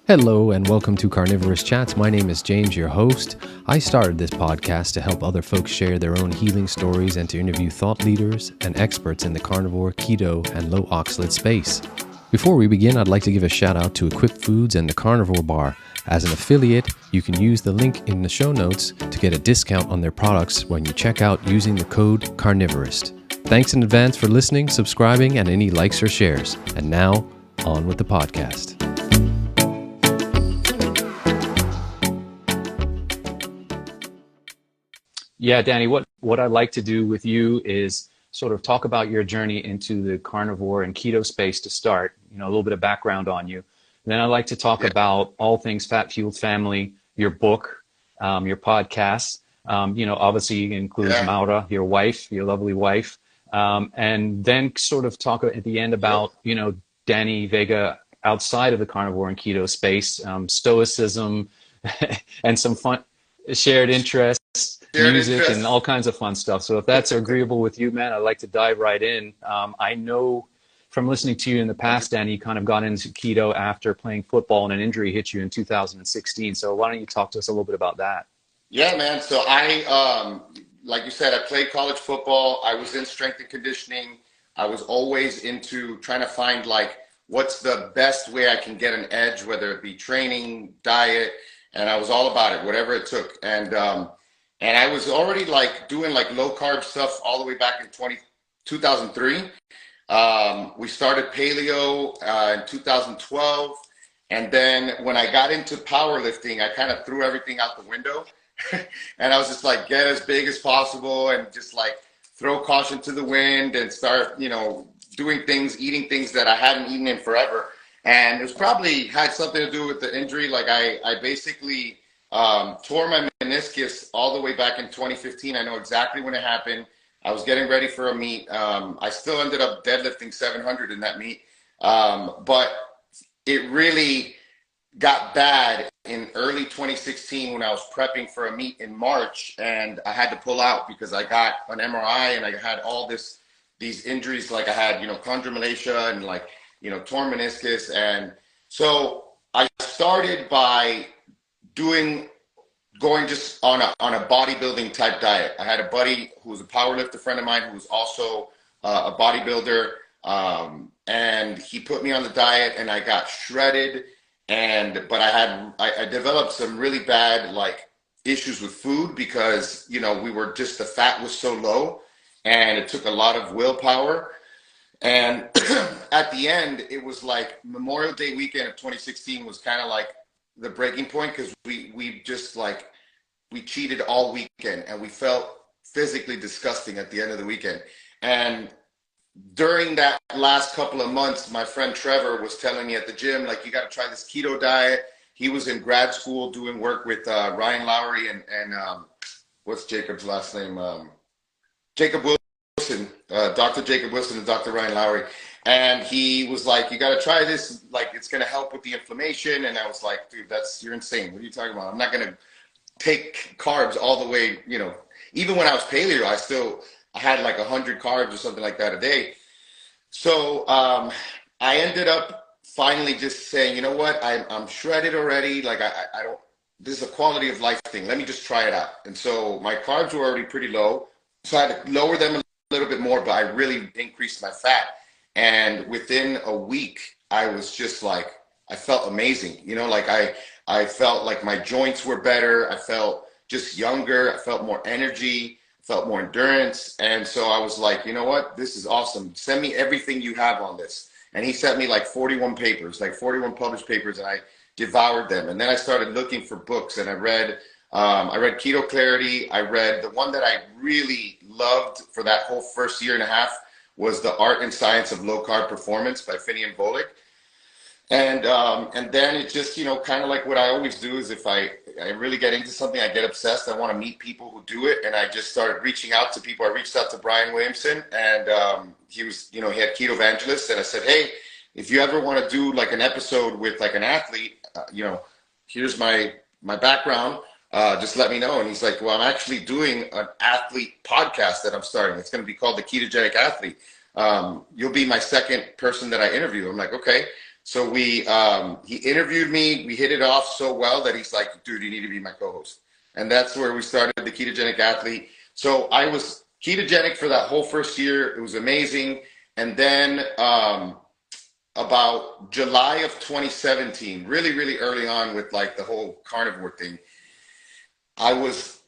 Hello and welcome to Carnivorist Chats. My name is James, your host. I started this podcast to help other folks share their own healing stories and to interview thought leaders and experts in the carnivore, keto, and low oxalate space. Before we begin, I'd like to give a shout out to Equip Foods and the Carnivore Bar. As an affiliate, you can use the link in the show notes to get a discount on their products when you check out using the code Carnivorist. Thanks in advance for listening, subscribing, and any likes or shares. And now, on with the podcast. Yeah, Danny, what I'd like to do with you is sort of talk about your journey into the carnivore and keto space to start, a little bit of background on you. And then I'd like to talk about all things Fat Fueled Family, your book, your podcast, obviously includes Maura, your wife, your lovely wife. And then sort of talk at the end about, Danny Vega outside of the carnivore and keto space, stoicism, and some fun shared interests. Music and all kinds of fun stuff. So if that's agreeable with you, man, I'd like to dive right in. I know from listening to you in the past, Danny, you kind of got into keto after playing football and an injury hit you in 2016. So why don't you talk to us a little bit about that? Yeah, man. So I, like you said, I played college football. I was in strength and conditioning. I was always into trying to find what's the best way I can get an edge, whether it be training, diet, and I was all about it, whatever it took. And I was already doing low carb stuff all the way back in 2003. We started paleo in 2012. And then when I got into powerlifting, I kind of threw everything out the window. And I was just get as big as possible and just throw caution to the wind and start, doing things, eating things that I hadn't eaten in forever. And it was probably had something to do with the injury. I basically tore my meniscus all the way back in 2015. I know exactly when it happened. I was getting ready for a meet. I still ended up deadlifting 700 in that meet. But it really got bad in early 2016 when I was prepping for a meet in March, and I had to pull out because I got an MRI and I had all these injuries. I had, chondromalacia and torn meniscus. And so I started by going just on a bodybuilding type diet. I had a buddy who was a powerlifter friend of mine who was also a bodybuilder, and he put me on the diet, and I got shredded. But I developed some really bad issues with food because the fat was so low, and it took a lot of willpower. And at the end, it was Memorial Day weekend of 2016 was kind of the breaking point, because we just we cheated all weekend and we felt physically disgusting at the end of the weekend. And during that last couple of months, my friend Trevor was telling me at the gym, you got to try this keto diet. He was in grad school doing work with Ryan Lowry and what's Jacob's last name? Jacob Wilson, Dr. Jacob Wilson and Dr. Ryan Lowry. And he was you got to try this. It's going to help with the inflammation. And I was dude, you're insane. What are you talking about? I'm not going to take carbs all the way, even when I was paleo, I had 100 carbs or something like that a day. So I ended up finally just saying, you know what, I'm shredded already. I don't, this is a quality of life thing. Let me just try it out. And so my carbs were already pretty low. So I had to lower them a little bit more, but I really increased my fat. And within a week, I was just I felt amazing. I felt like my joints were better. I felt just younger. I felt more energy, felt more endurance. And so I was you know what? This is awesome. Send me everything you have on this. And he sent me 41 papers, 41 published papers, and I devoured them. And then I started looking for books, and I read Keto Clarity. I read the one that I really loved for that whole first year and a half was The Art and Science of Low Carb Performance by Phineas Volek. And then it just, kind of what I always do is if I really get into something, I get obsessed. I want to meet people who do it. And I just started reaching out to people. I reached out to Brian Williamson, and he was, he had Keto Evangelist. And I said, hey, if you ever want to do an episode with an athlete, here's my background. Just let me know. And he's like, well, I'm actually doing an athlete podcast that I'm starting. It's going to be called The Ketogenic Athlete. You'll be my second person that I interview. I'm like, okay. So he interviewed me. We hit it off so well that he's like, dude, you need to be my co-host. And that's where we started the Ketogenic Athlete. So I was ketogenic for that whole first year. It was amazing. And then about July of 2017, really, really early on with like the whole carnivore thing, it was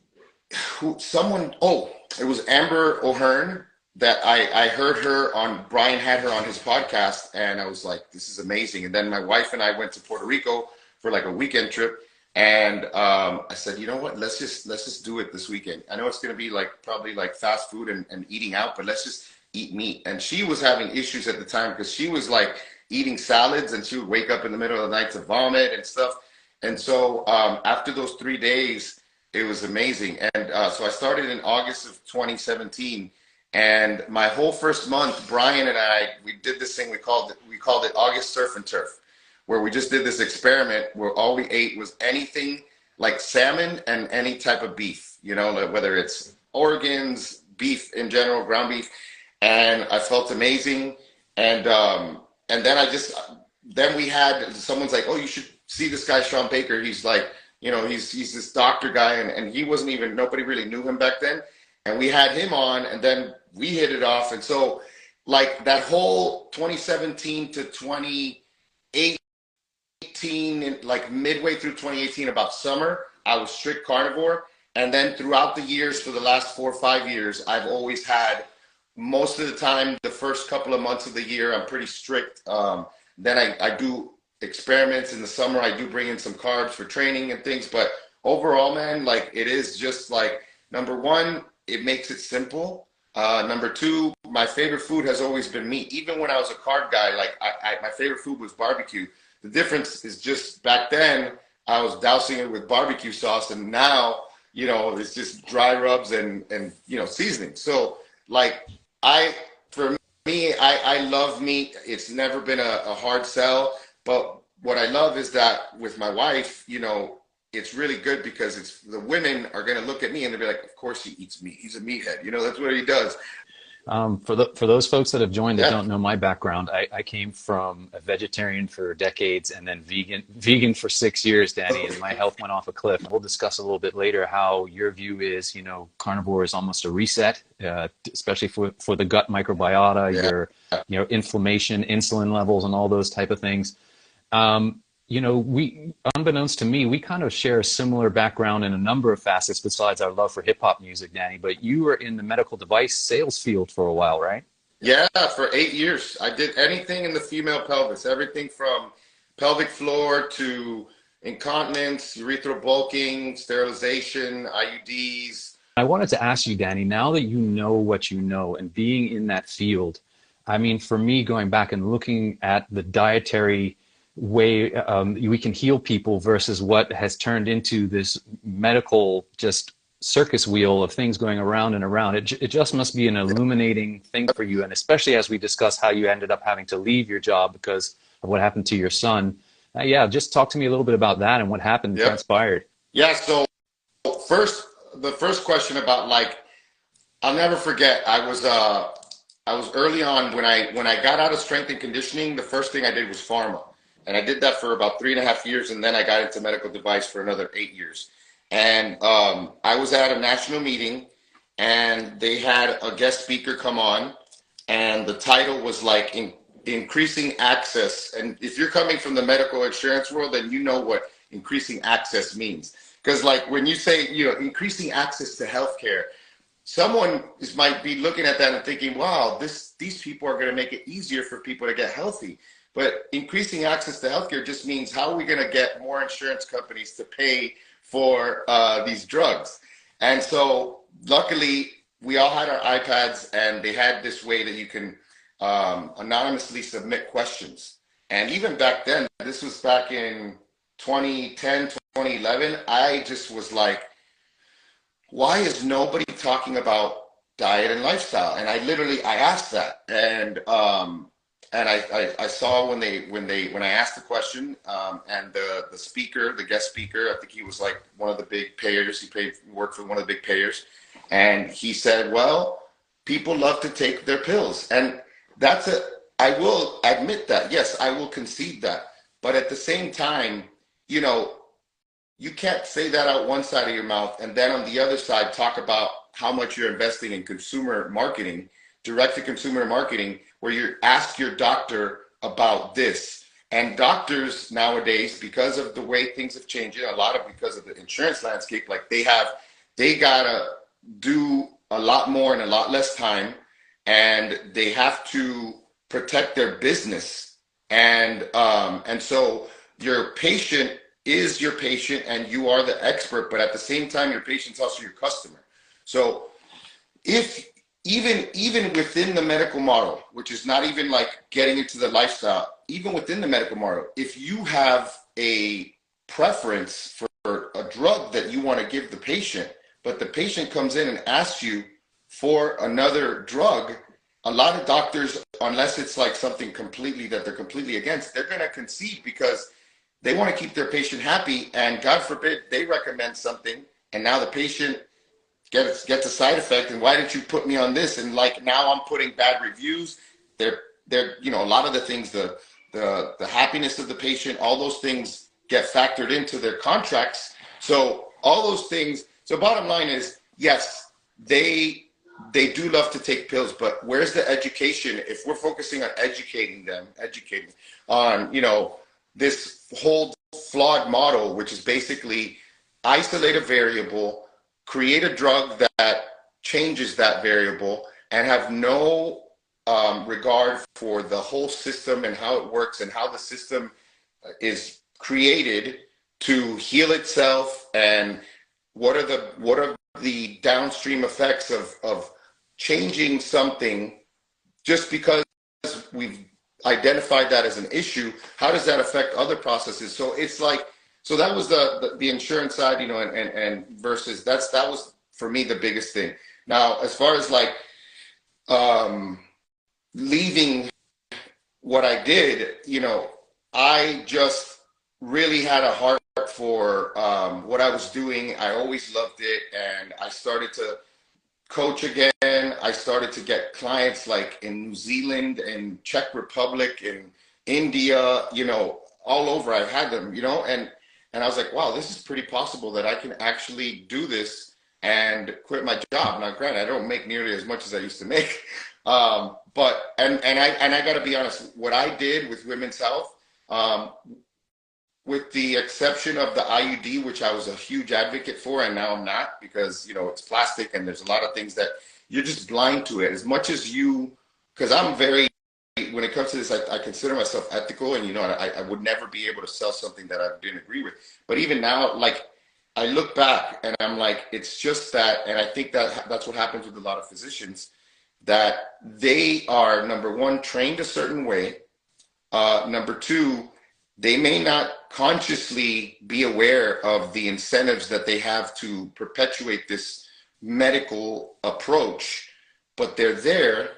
Amber O'Hearn that I heard her on, Brian had her on his podcast, and I was like, this is amazing. And then my wife and I went to Puerto Rico for like a weekend trip, and I said, you know what, let's just do it this weekend. I know it's going to be like probably like fast food and eating out, but let's just eat meat. And she was having issues at the time because she was like eating salads, and she would wake up in the middle of the night to vomit and stuff. And so after those 3 days, it was amazing. And so I started in August of 2017. And my whole first month, Brian and I, we did this thing, we called it August Surf and Turf, where we just did this experiment where all we ate was anything like salmon and any type of beef, you know, whether it's organs, beef in general, ground beef. And I felt amazing. And then we had, someone's like, oh, you should see this guy, Sean Baker. He's like, you know, he's this doctor guy, and he wasn't even, nobody really knew him back then. And we had him on, and then we hit it off. And so like that whole 2017 to 2018, and like midway through 2018, about summer, I was strict carnivore. And then throughout the years, for the last 4 or 5 years, I've always had, most of the time, the first couple of months of the year, I'm pretty strict. Then I do experiments in the summer. I do bring in some carbs for training and things. But overall, man, like it is just like, number one, it makes it simple. Number two, my favorite food has always been meat. Even when I was a carb guy, like my favorite food was barbecue. The difference is just back then I was dousing it with barbecue sauce, and now, you know, it's just dry rubs and you know, seasoning. So like for me, I love meat. It's never been a hard sell. But what I love is that with my wife, you know, it's really good because it's, the women are going to look at me and they'll be like, of course he eats meat. He's a meathead. You know, that's what he does. For those folks that have joined that don't know my background, I came from a vegetarian for decades and then vegan for 6 years, Danny, and my health went off a cliff. We'll discuss a little bit later how your view is, you know, carnivore is almost a reset, especially for the gut microbiota, your, you know, inflammation, insulin levels, and all those type of things. You know, we, unbeknownst to me, we kind of share a similar background in a number of facets besides our love for hip hop music, Danny, but you were in the medical device sales field for a while, right? Yeah, for 8 years. I did anything in the female pelvis, everything from pelvic floor to incontinence, urethral bulking, sterilization, IUDs. I wanted to ask you, Danny, now that you know what you know and being in that field, I mean, for me, going back and looking at the dietary way we can heal people versus what has turned into this medical just circus wheel of things going around and around. It just must be an illuminating thing for you. And especially as we discuss how you ended up having to leave your job because of what happened to your son. Yeah, just talk to me a little bit about that and what happened and transpired. Yeah, so the first question about, like, I'll never forget, I was early on when I got out of strength and conditioning, the first thing I did was pharma. And I did that for about 3.5 years, and then I got into medical device for another 8 years. And I was at a national meeting, and they had a guest speaker come on, and the title was like increasing access. And if you're coming from the medical insurance world, then you know what increasing access means. Because like when you say, you know, increasing access to healthcare, someone might be looking at that and thinking, wow, these people are going to make it easier for people to get healthy. But increasing access to healthcare just means, how are we going to get more insurance companies to pay for these drugs? And so luckily, we all had our iPads, and they had this way that you can anonymously submit questions. And even back then, this was back in 2010, 2011, I just was like, why is nobody talking about diet and lifestyle? And I asked that. And I saw when I asked the question, and the speaker, the guest speaker, I think he was like one of the big payers. He worked for one of the big payers, and he said, "Well, people love to take their pills," and that's I will admit that. Yes, I will concede that. But at the same time, you know, you can't say that out one side of your mouth and then on the other side talk about how much you're investing in consumer marketing, direct to consumer marketing, where you ask your doctor about this. And doctors nowadays, because of the way things have changed, a lot of because of the insurance landscape, like they gotta do a lot more in a lot less time, and they have to protect their business. And so your patient is your patient and you are the expert, but at the same time, your patient's also your customer. So if even within the medical model, which is not even like getting into the lifestyle, even within the medical model, if you have a preference for a drug that you want to give the patient, but the patient comes in and asks you for another drug, a lot of doctors, unless it's like something completely that they're completely against, they're going to concede because they want to keep their patient happy. And God forbid they recommend something and now the patient gets a side effect. And why did you put me on this? And like now I'm putting bad reviews. They're you know, a lot of the things, the happiness of the patient, all those things get factored into their contracts. So all those things. So bottom line is, yes, they do love to take pills, but where's the education? If we're focusing on educating on, you know, this whole flawed model, which is basically isolate a variable, create a drug that changes that variable, and have no regard for the whole system and how it works and how the system is created to heal itself, and what are the downstream effects of changing something just because we've identified that as an issue. How does that affect other processes? So it's like, so that was the insurance side, you know, and versus that was for me the biggest thing. Now, as far as like leaving what I did, you know, I just really had a heart for what I was doing. I always loved it, and I started to coach again. I started to get clients like in New Zealand and Czech Republic and India, you know, all over. I had them, you know, and I was like, wow, this is pretty possible that I can actually do this and quit my job. Now, granted, I don't make nearly as much as I used to make, but I got to be honest, what I did with women's health, with the exception of the IUD, which I was a huge advocate for, and now I'm not, because, you know, it's plastic and there's a lot of things that you're just blind to it. As much as you, because I'm very, when it comes to this, I consider myself ethical, and, you know, I would never be able to sell something that I didn't agree with. But even now, like, I look back and I'm like, it's just that, and I think that's what happens with a lot of physicians, that they are, number one, trained a certain way. Number two, they may not consciously be aware of the incentives that they have to perpetuate this medical approach, but they're there,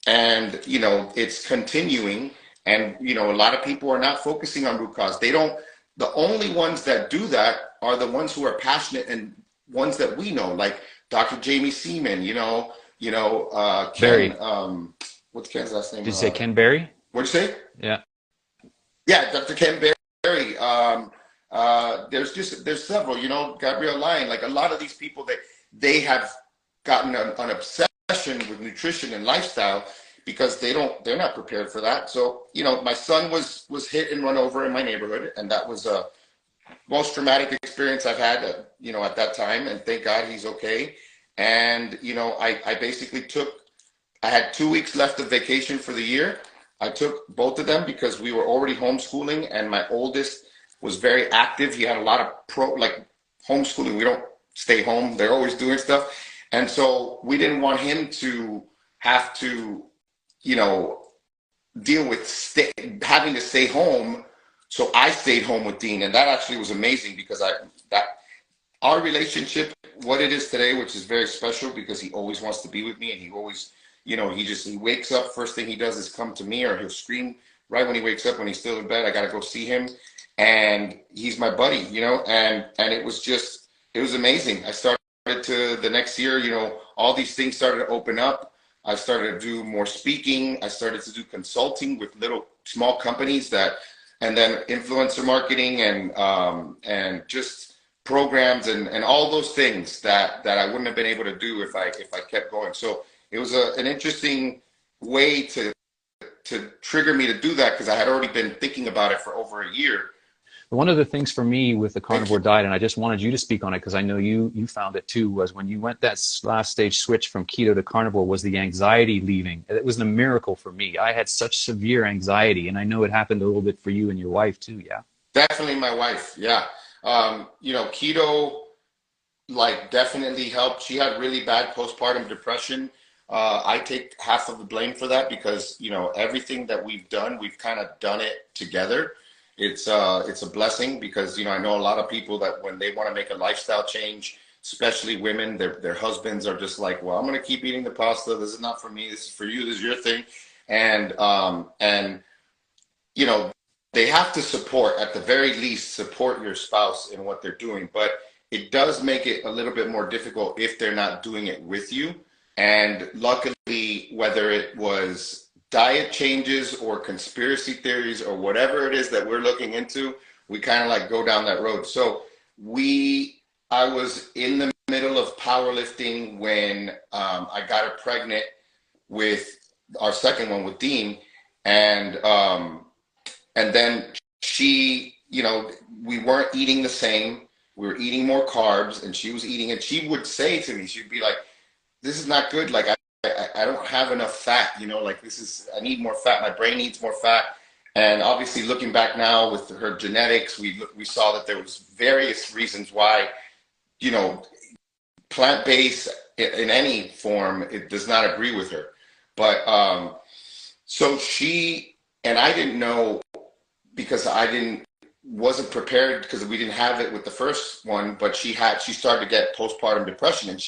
and, you know, it's continuing. And, you know, a lot of people are not focusing on root cause. The only ones that do that are the ones who are passionate, and ones that we know, like Dr. Jamie Seaman, Barry. Ken, what's Ken's last name? Did you say Ken Barry? What'd you say? Yeah. Yeah, Dr. Ken Barry. There's several, you know, Gabrielle Lyon, like a lot of these people that they have gotten an obsession with nutrition and lifestyle because they're not prepared for that. So, you know, my son was hit and run over in my neighborhood, and that was a most traumatic experience I've had, you know, at that time, and thank God he's okay. And, you know, I basically I had 2 weeks left of vacation for the year. I took both of them because we were already homeschooling, and my oldest was very active. He had a lot of homeschooling. We don't stay home. They're always doing stuff. And so we didn't want him to have to, you know, deal with having to stay home. So I stayed home with Dean, and that actually was amazing because our relationship, what it is today, which is very special because he always wants to be with me, and he always, you know, he wakes up, first thing he does is come to me, or he'll scream right when he wakes up, when he's still in bed. I got to go see him. And he's my buddy, you know, and it was amazing. I started to the next year, you know, all these things started to open up. I started to do more speaking. I started to do consulting with small companies and then influencer marketing and just programs and all those things that I wouldn't have been able to do if I kept going. So it was an interesting way to trigger me to do that, because I had already been thinking about it for over a year. One of the things for me with the carnivore diet, and I just wanted you to speak on it because I know you found it too, was when you went that last stage switch from keto to carnivore, was the anxiety leaving. It was a miracle for me. I had such severe anxiety, and I know it happened a little bit for you and your wife too. Yeah. Definitely my wife. Yeah. Keto definitely helped. She had really bad postpartum depression. I take half of the blame for that because, everything that we've done, we've kind of done it together. It's a blessing because, I know a lot of people that when they want to make a lifestyle change, especially women, their husbands are just like, well, I'm going to keep eating the pasta. This is not for me. This is for you. This is your thing. And they have to at the very least, support your spouse in what they're doing. But it does make it a little bit more difficult if they're not doing it with you. And luckily, whether it was diet changes or conspiracy theories or whatever it is that we're looking into, we kind of go down that road. So I was in the middle of powerlifting when I got her pregnant with our second one with Dean. And then she, we weren't eating the same. We were eating more carbs and she was eating, and she would say to me, she'd be like, this is not good. I don't have enough fat, I need more fat. My brain needs more fat. And obviously looking back now with her genetics, we saw that there was various reasons why, plant-based in any form, it does not agree with her. But so and I didn't know because wasn't prepared because we didn't have it with the first one, but she started to get postpartum depression, and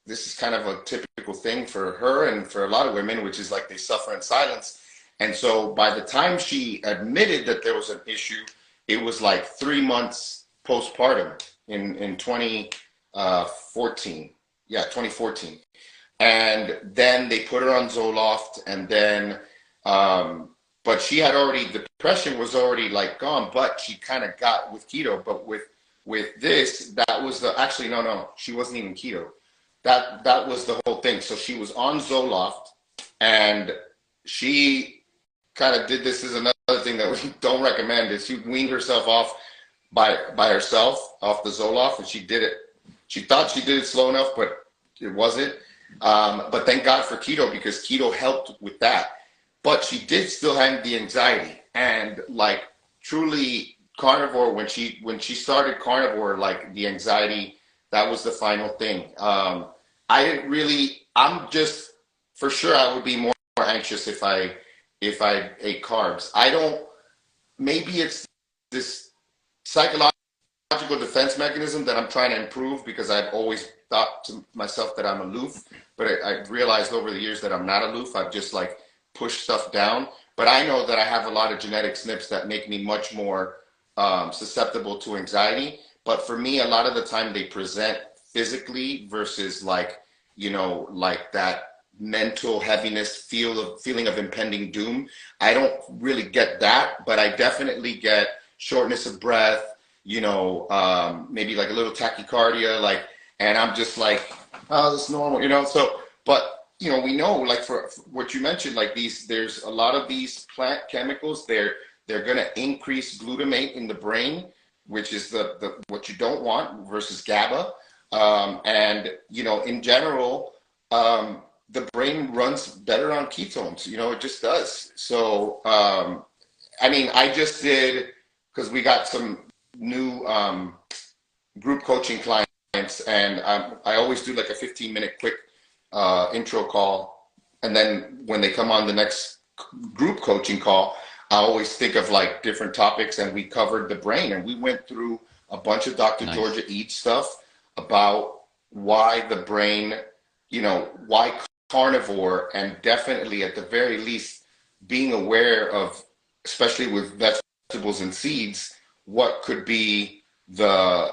this is kind of a typical thing for her and for a lot of women, which is they suffer in silence. And so by the time she admitted that there was an issue, it was 3 months postpartum in 2014. Yeah, 2014. And then they put her on Zoloft, and then, but she had the depression was already gone, but she kind of got with keto. But with this, that was actually, no, she wasn't even keto. That was the whole thing. So she was on Zoloft, and she kind of did this is another thing that we don't recommend, is she weaned herself off by herself off the Zoloft, and she did it. She thought she did it slow enough, but it wasn't. But thank God for keto, because keto helped with that. But she did still have the anxiety, and truly carnivore, when she started carnivore, the anxiety, that was the final thing. I'm just, for sure I would be more anxious if I ate carbs. Maybe it's this psychological defense mechanism that I'm trying to improve, because I've always thought to myself that I'm aloof, but I've realized over the years that I'm not aloof. I've just pushed stuff down. But I know that I have a lot of genetic SNPs that make me much more susceptible to anxiety. But for me, a lot of the time they present physically versus that mental heaviness, feeling of impending doom. I don't really get that, but I definitely get shortness of breath, maybe a little tachycardia, and I'm just oh, this is normal, so, but we know, for what you mentioned, there's a lot of these plant chemicals, they're going to increase glutamate in the brain, which is the what you don't want, versus GABA. And in general, the brain runs better on ketones, it just does. So, I just did, because we got some new group coaching clients, and I always do a 15-minute quick intro call. And then when they come on the next group coaching call, I always think of different topics, and we covered the brain, and we went through a bunch of Dr. Nice. Georgia Ede stuff about why the brain, why carnivore, and definitely at the very least being aware of, especially with vegetables and seeds, what could be the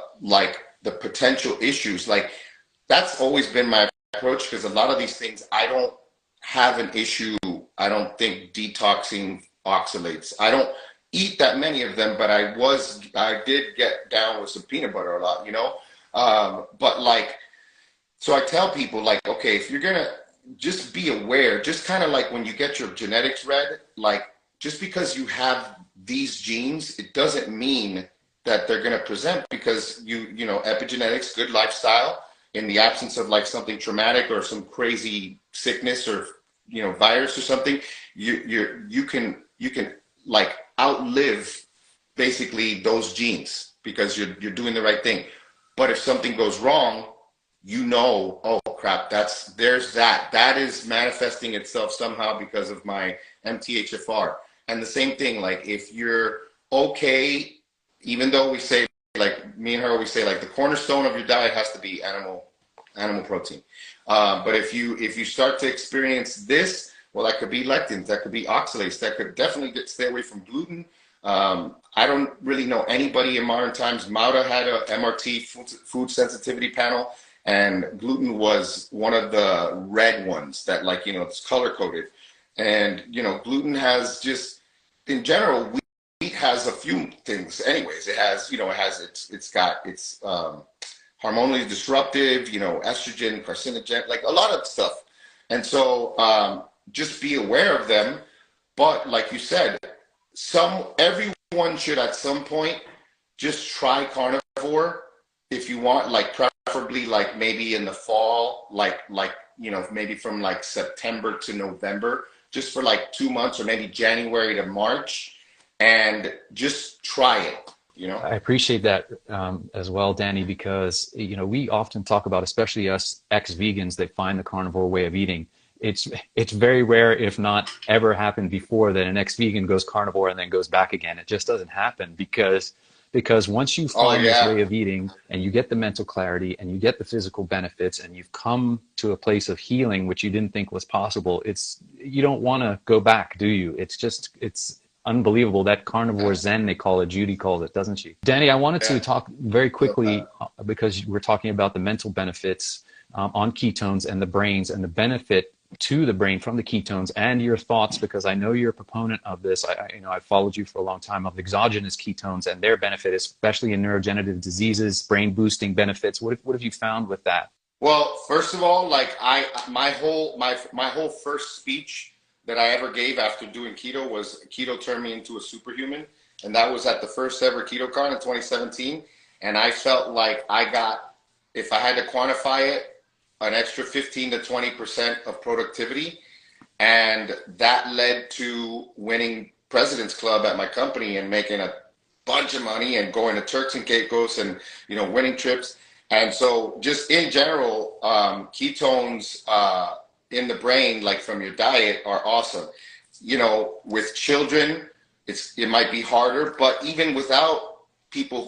potential issues. That's always been my approach, because a lot of these things I have an issue, I don't think, detoxing oxalates. I don't eat that many of them, but I did get down with some peanut butter a lot, you know? But like, so I tell people like, okay, if you're gonna just be aware, just kind of like when you get your genetics read, like just because you have these genes, it doesn't mean that they're gonna present, because you know, epigenetics, good lifestyle, in the absence of like something traumatic or some crazy sickness or, you know, virus or something, you can like outlive basically those genes because you're doing the right thing. But if something goes wrong, you know, oh crap, that is manifesting itself somehow because of my MTHFR. And the same thing, like if you're okay, even though we say, like me and her, we say like the cornerstone of your diet has to be animal protein. But if you start to experience this, well, that could be lectins, that could be oxalates, that could definitely stay away from gluten. I don't really know anybody in modern times. Maura had a MRT food sensitivity panel, and gluten was one of the red ones that, like, you know, it's color coded. And, you know, gluten has just, in general, wheat has a few things anyways. It has, you know, it's hormonally disruptive, you know, estrogen, carcinogen, like a lot of stuff. And so just be aware of them. But like you said, everyone should at some point just try carnivore if you want, like preferably like maybe in the fall, like you know, maybe from like September to November, just for like 2 months, or maybe January to March, and just try it, you know. I appreciate that as well, Danny, because, you know, we often talk about, especially us ex-vegans that find the carnivore way of eating. It's very rare, if not ever happened before, that an ex-vegan goes carnivore and then goes back again. It just doesn't happen because once you find this way of eating and you get the mental clarity and you get the physical benefits and you've come to a place of healing, which you didn't think was possible, you don't want to go back, do you? It's unbelievable. That carnivore zen, they call it, Judy calls it, doesn't she? Danny, I wanted to talk very quickly because we're talking about the mental benefits on ketones and the brains, and the benefit to the brain from the ketones, and your thoughts, because I know you're a proponent of this. I've followed you for a long time, of exogenous ketones and their benefit, especially in neurodegenerative diseases, brain boosting benefits. What have you found with that? Well, first of all, like my whole first speech that I ever gave after doing keto was keto turned me into a superhuman, and that was at the first ever KetoCon in 2017. And I felt like I got, if I had to quantify it, an extra 15 to 20% of productivity. And that led to winning President's Club at my company and making a bunch of money and going to Turks and Caicos and, you know, winning trips. And so just in general, ketones in the brain, like from your diet, are awesome. You know, with children, it might be harder, but even with people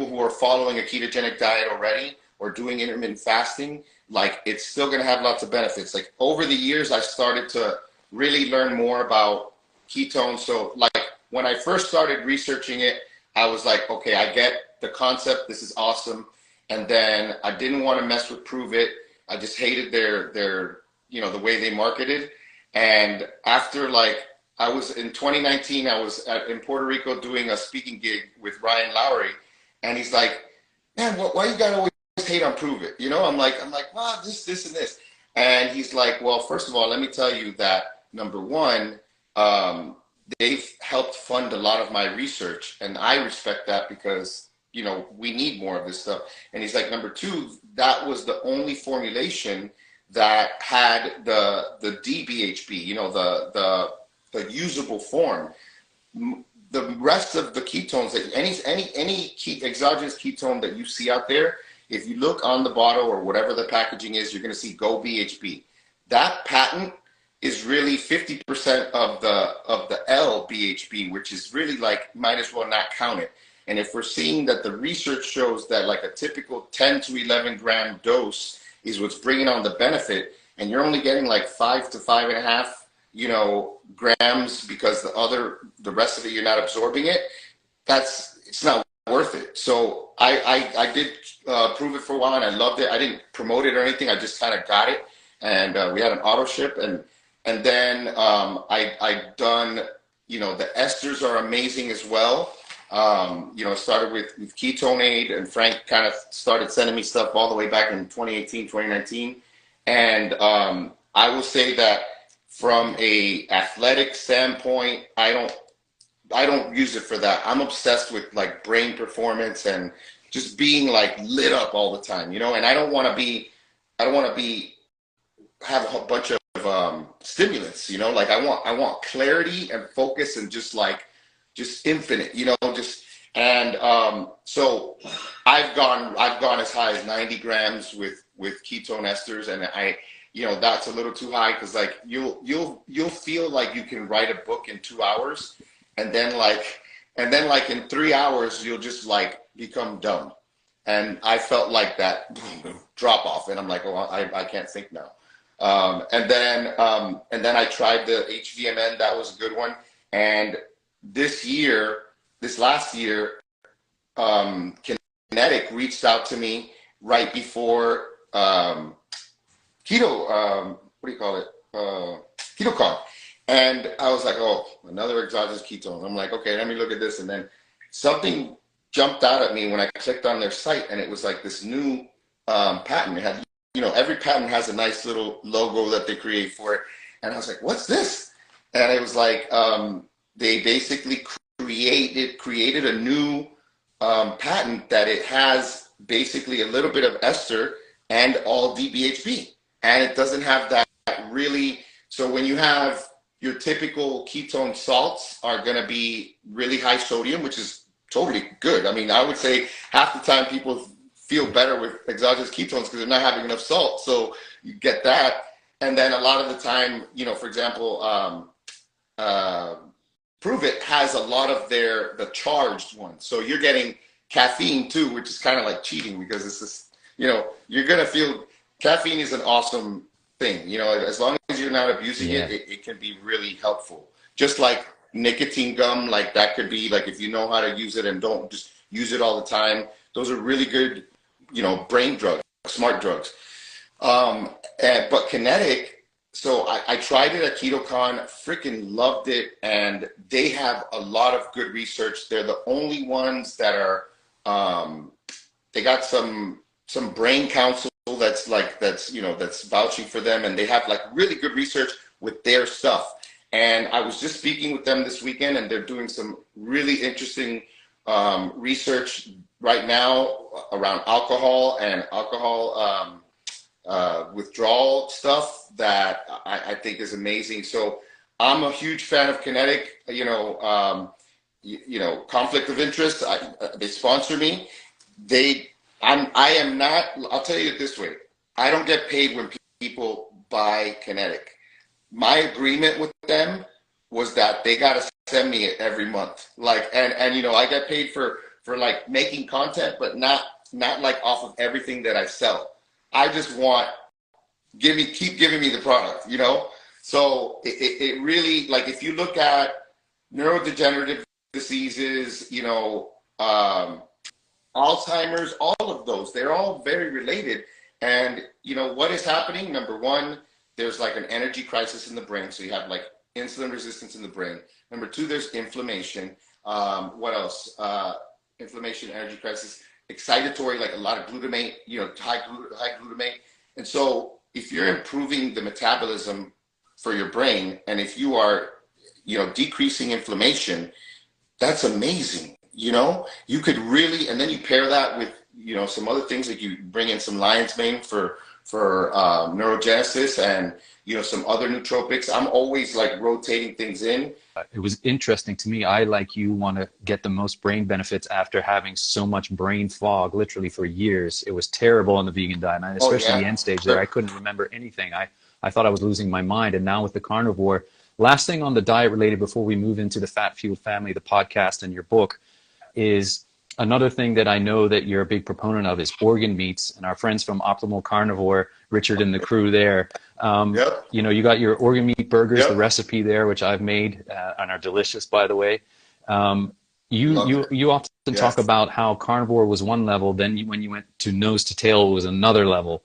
who are following a ketogenic diet already, or doing intermittent fasting, like it's still going to have lots of benefits. Like over the years, I started to really learn more about ketones. So like when I first started researching it, I was like, okay, I get the concept. This is awesome. And then I didn't want to mess with Prove It. I just hated their you know, the way they marketed. And after, like, I was in 2019, I was in Puerto Rico doing a speaking gig with Ryan Lowry, and he's like, man, why you gotta always hate on Prove It? You know, I'm like, well, this, and this. And he's like, well, first of all, let me tell you that, number one, they've helped fund a lot of my research, and I respect that because, you know, we need more of this stuff. And he's like, number two, that was the only formulation that had the DBHB, you know, the usable form. The rest of the ketones, that any exogenous ketone that you see out there, if you look on the bottle or whatever the packaging is, you're going to see Go BHB. That patent is really 50% of the L BHB, which is really like, might as well not count it. And if we're seeing that the research shows that like a typical 10 to 11 gram dose is what's bringing on the benefit, and you're only getting like 5 to 5.5, you know, grams, because the rest of it, you're not absorbing it, it's not worth it. So I did Prove It for a while, and I loved it. I didn't promote it or anything. I just kind of got it. and we had an auto ship, and then I done, the esters are amazing as well. It started with Ketone Aid, and Frank kind of started sending me stuff all the way back in 2018, 2019. And I will say that from a athletic standpoint, I don't use it for that. I'm obsessed with like brain performance and just being like lit up all the time, and I don't want to have a bunch of stimulants, like I want clarity and focus and just infinite, so I've gone as high as 90 grams with ketone esters, and that's a little too high, because like you'll feel like you can write a book in 2 hours, and then like in 3 hours you'll just like become dumb. And I felt like that drop off, and I'm like, oh, I can't think now. And then I tried the HVMN. That was a good one. And this last year, Kinetic reached out to me right before keto, KetoCon. And I was like, oh, another exogenous ketone. I'm like, okay, let me look at this. And then something jumped out at me when I clicked on their site, and it was like this new patent. It had, every patent has a nice little logo that they create for it. And I was like, what's this? And it was like, they basically created a new patent that it has basically a little bit of ester and all DBHB. And it doesn't have that really, so when you have your typical ketone salts are going to be really high sodium, which is totally good. I mean, I would say half the time people feel better with exogenous ketones because they're not having enough salt. So you get that. And then a lot of the time, for example, Prove It has a lot of the charged ones. So you're getting caffeine too, which is kind of like cheating, because it's just, you're going to feel caffeine is an awesome thing. As long as you're not abusing it can be really helpful. Just like nicotine gum, like that could be like, if you know how to use it and don't just use it all the time, those are really good, brain drugs, smart drugs. But Kinetic, so I tried it at KetoCon, freaking loved it, and they have a lot of good research. They're the only ones that are, they got some brain council that's vouching for them, and they have like really good research with their stuff. And I was just speaking with them this weekend, and they're doing some really interesting research right now around alcohol and alcohol withdrawal stuff that I think is amazing. So I'm a huge fan of Kinetic. Conflict of interest. They sponsor me. I am not. I'll tell you it this way. I don't get paid when people buy Kinetic. My agreement with them was that they got to send me it every month. Like, and I get paid for like making content, but not like off of everything that I sell. I just want, keep giving me the product, So it really, like, if you look at neurodegenerative diseases, Alzheimer's, all of those, they're all very related. And, what is happening? Number one, there's like an energy crisis in the brain. So you have like insulin resistance in the brain. Number two, there's inflammation. What else? Inflammation, energy crisis, excitatory, like a lot of glutamate, high glutamate. And so if you're improving the metabolism for your brain, and if you are, decreasing inflammation, that's amazing. You could really, and then you pair that with, some other things, like you bring in some lion's mane for neurogenesis, and, some other nootropics. I'm always like rotating things in. It was interesting to me. I, like you, want to get the most brain benefits after having so much brain fog, literally for years. It was terrible on the vegan diet, and especially the end stage there. I couldn't remember anything. I thought I was losing my mind. And now with the carnivore, last thing on the diet related before we move into the Fat Fueled Family, the podcast and your book, is another thing that I know that you're a big proponent of is organ meats. And our friends from Optimal Carnivore, Richard and the crew there, you got your organ meat burgers, the recipe there, which I've made and are delicious, by the way. You often talk about how carnivore was one level, then when you went to nose to tail, it was another level.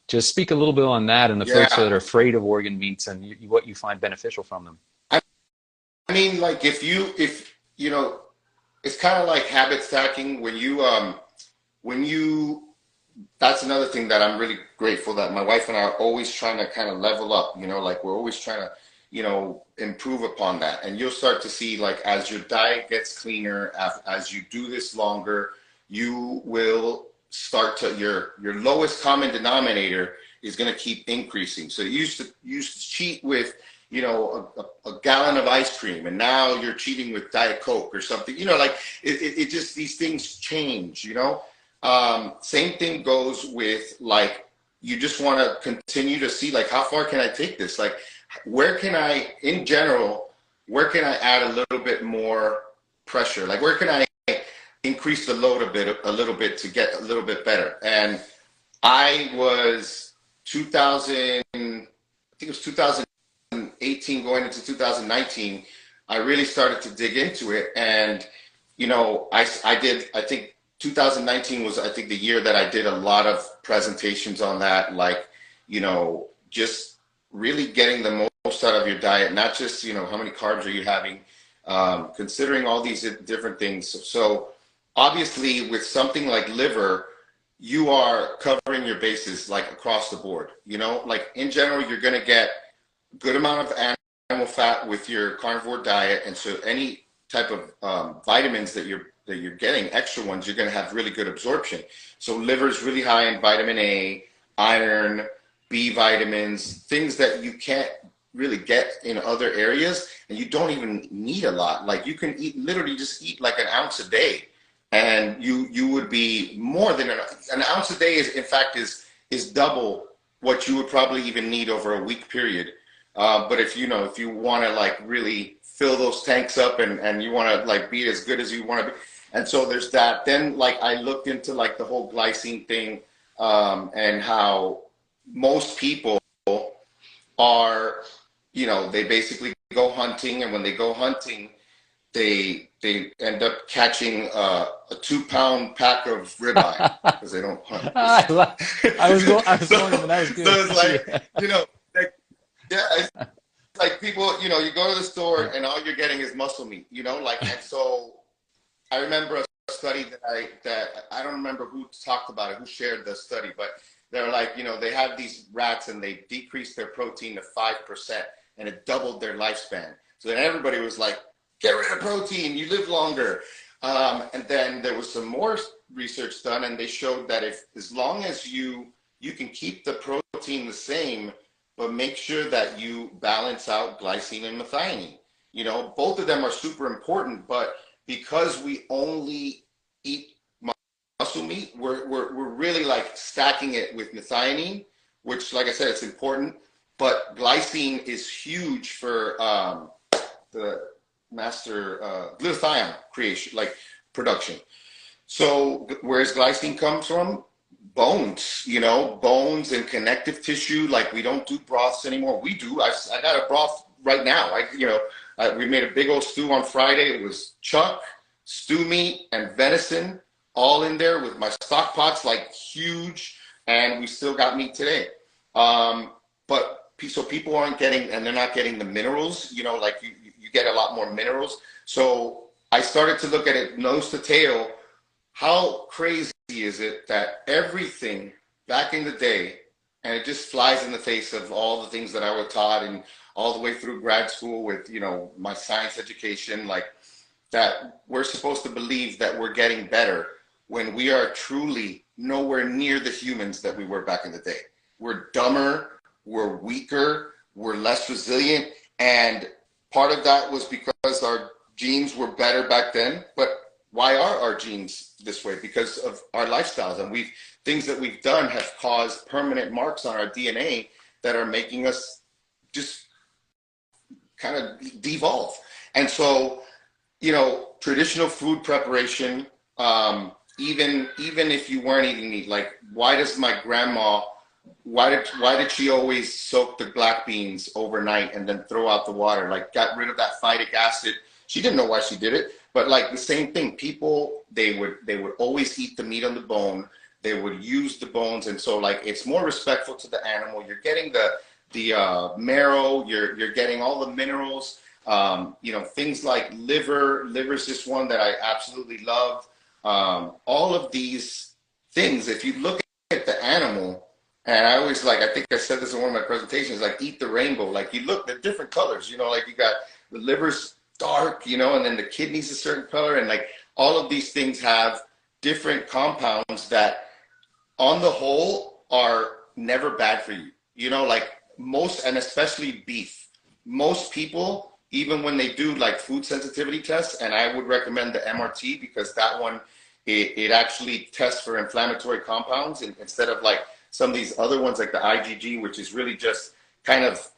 Just speak a little bit on that and the folks Yeah. that are afraid of organ meats and what you find beneficial from them. I mean, like if you know, it's kind of like habit stacking when you that's another thing that I'm really grateful that my wife and I are always trying to kind of level up, you know, like we're always trying to, you know, improve upon that. And you'll start to see, like, as your diet gets cleaner, as you do this longer, you will start to, your lowest common denominator is going to keep increasing. So you used to cheat with, you know, a gallon of ice cream, and now you're cheating with Diet Coke or something, you know, like it just, these things change, you know. Same thing goes with, like, you just want to continue to see, like, how far can I take this? Like, where can I, in general, where can I add a little bit more pressure? Like, where can I increase the load a little bit to get a little bit better? And I was 2000, I think it was 2018 going into 2019, I really started to dig into it. And, you know, I think 2019 was, I think, the year that I did a lot of presentations on that, like, you know, just really getting the most out of your diet, not just, you know, how many carbs are you having, considering all these different things. So obviously with something like liver, you are covering your bases, like, across the board, you know, like, in general, you're going to get a good amount of animal fat with your carnivore diet. And so any type of vitamins that you're getting, extra ones, you're going to have really good absorption. So liver is really high in vitamin A, iron, B vitamins, things that you can't really get in other areas, and you don't even need a lot. Like, you can literally just eat like an ounce a day, and you would be more than an ounce a day is, in fact, is double what you would probably even need over a week period. But if you want to, like, really fill those tanks up and you want to, like, be as good as you want to be. And so there's that. Then, like, I looked into, like, the whole glycine thing, and how most people are, you know, they basically go hunting, and when they go hunting, they end up catching a 2-pound pack of ribeye because they don't hunt. I was going, but that was good. So it's like, you know, like, yeah, it's like, people, you know, you go to the store and all you're getting is muscle meat, you know, like. And so I remember a study that I don't remember who talked about it, who shared the study, but they're like, you know, they had these rats and they decreased their protein to 5%, and it doubled their lifespan. So then everybody was like, get rid of protein, you live longer. And then there was some more research done, and they showed that as long as you can keep the protein the same, but make sure that you balance out glycine and methionine. You know, both of them are super important, but because we only eat muscle meat, we're really, like, stacking it with methionine, which, like I said, it's important, but glycine is huge for the master glutathione creation, like, production. So where's glycine comes from? Bones, you know, bones and connective tissue. Like, we don't do broths anymore. We do. I got a broth right now. We made a big old stew on Friday. It was chuck, stew meat, and venison all in there with my stock pots, like, huge, and we still got meat today. But so people aren't getting, and they're not getting the minerals, you know, like, you get a lot more minerals. So I started to look at it nose to tail. How crazy is it that everything back in the day, and it just flies in the face of all the things that I was taught, and all the way through grad school with, you know, my science education, like, that we're supposed to believe that we're getting better when we are truly nowhere near the humans that we were back in the day. We're dumber, we're weaker, we're less resilient, and part of that was because our genes were better back then. But why are our genes this way? Because of our lifestyles, and things that we've done have caused permanent marks on our DNA that are making us just kind of devolve. And so, you know, traditional food preparation, even if you weren't eating meat, like, why did she always soak the black beans overnight and then throw out the water? Like, got rid of that phytic acid. She didn't know why she did it, but, like, the same thing. People, they would always eat the meat on the bone. They would use the bones. And so like, it's more respectful to the animal. You're getting the marrow, you're getting all the minerals, you know, things like liver's just one that I absolutely love. All of these things, if you look at the animal, and I always like, I think I said this in one of my presentations, like eat the rainbow. Like you look at different colors, you know, like you got the liver's dark, you know, and then the kidney's a certain color. And like all of these things have different compounds that on the whole are never bad for you. You know, like most, and especially beef, most people, even when they do like food sensitivity tests, and I would recommend the MRT because that one, it actually tests for inflammatory compounds instead of like some of these other ones like the IgG, which is really just kind of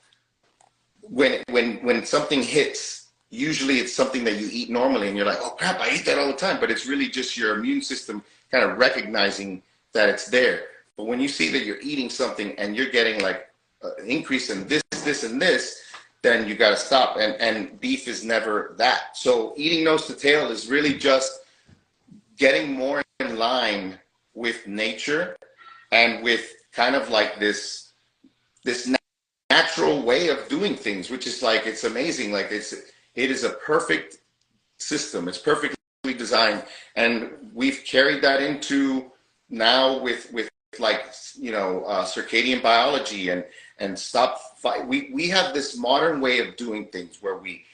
when something hits, usually it's something that you eat normally and you're like, oh crap, I eat that all the time. But it's really just your immune system kind of recognizing that it's there. But when you see that you're eating something and you're getting like an increase in this, and this, then you got to stop. And beef is never that. So eating nose to tail is really just getting more in line with nature and with kind of like this natural way of doing things, which is like, it's amazing. Like it is a perfect system. It's perfectly designed. And we've carried that into now with like, you know, circadian biology and stop fight. We have this modern way of doing things where we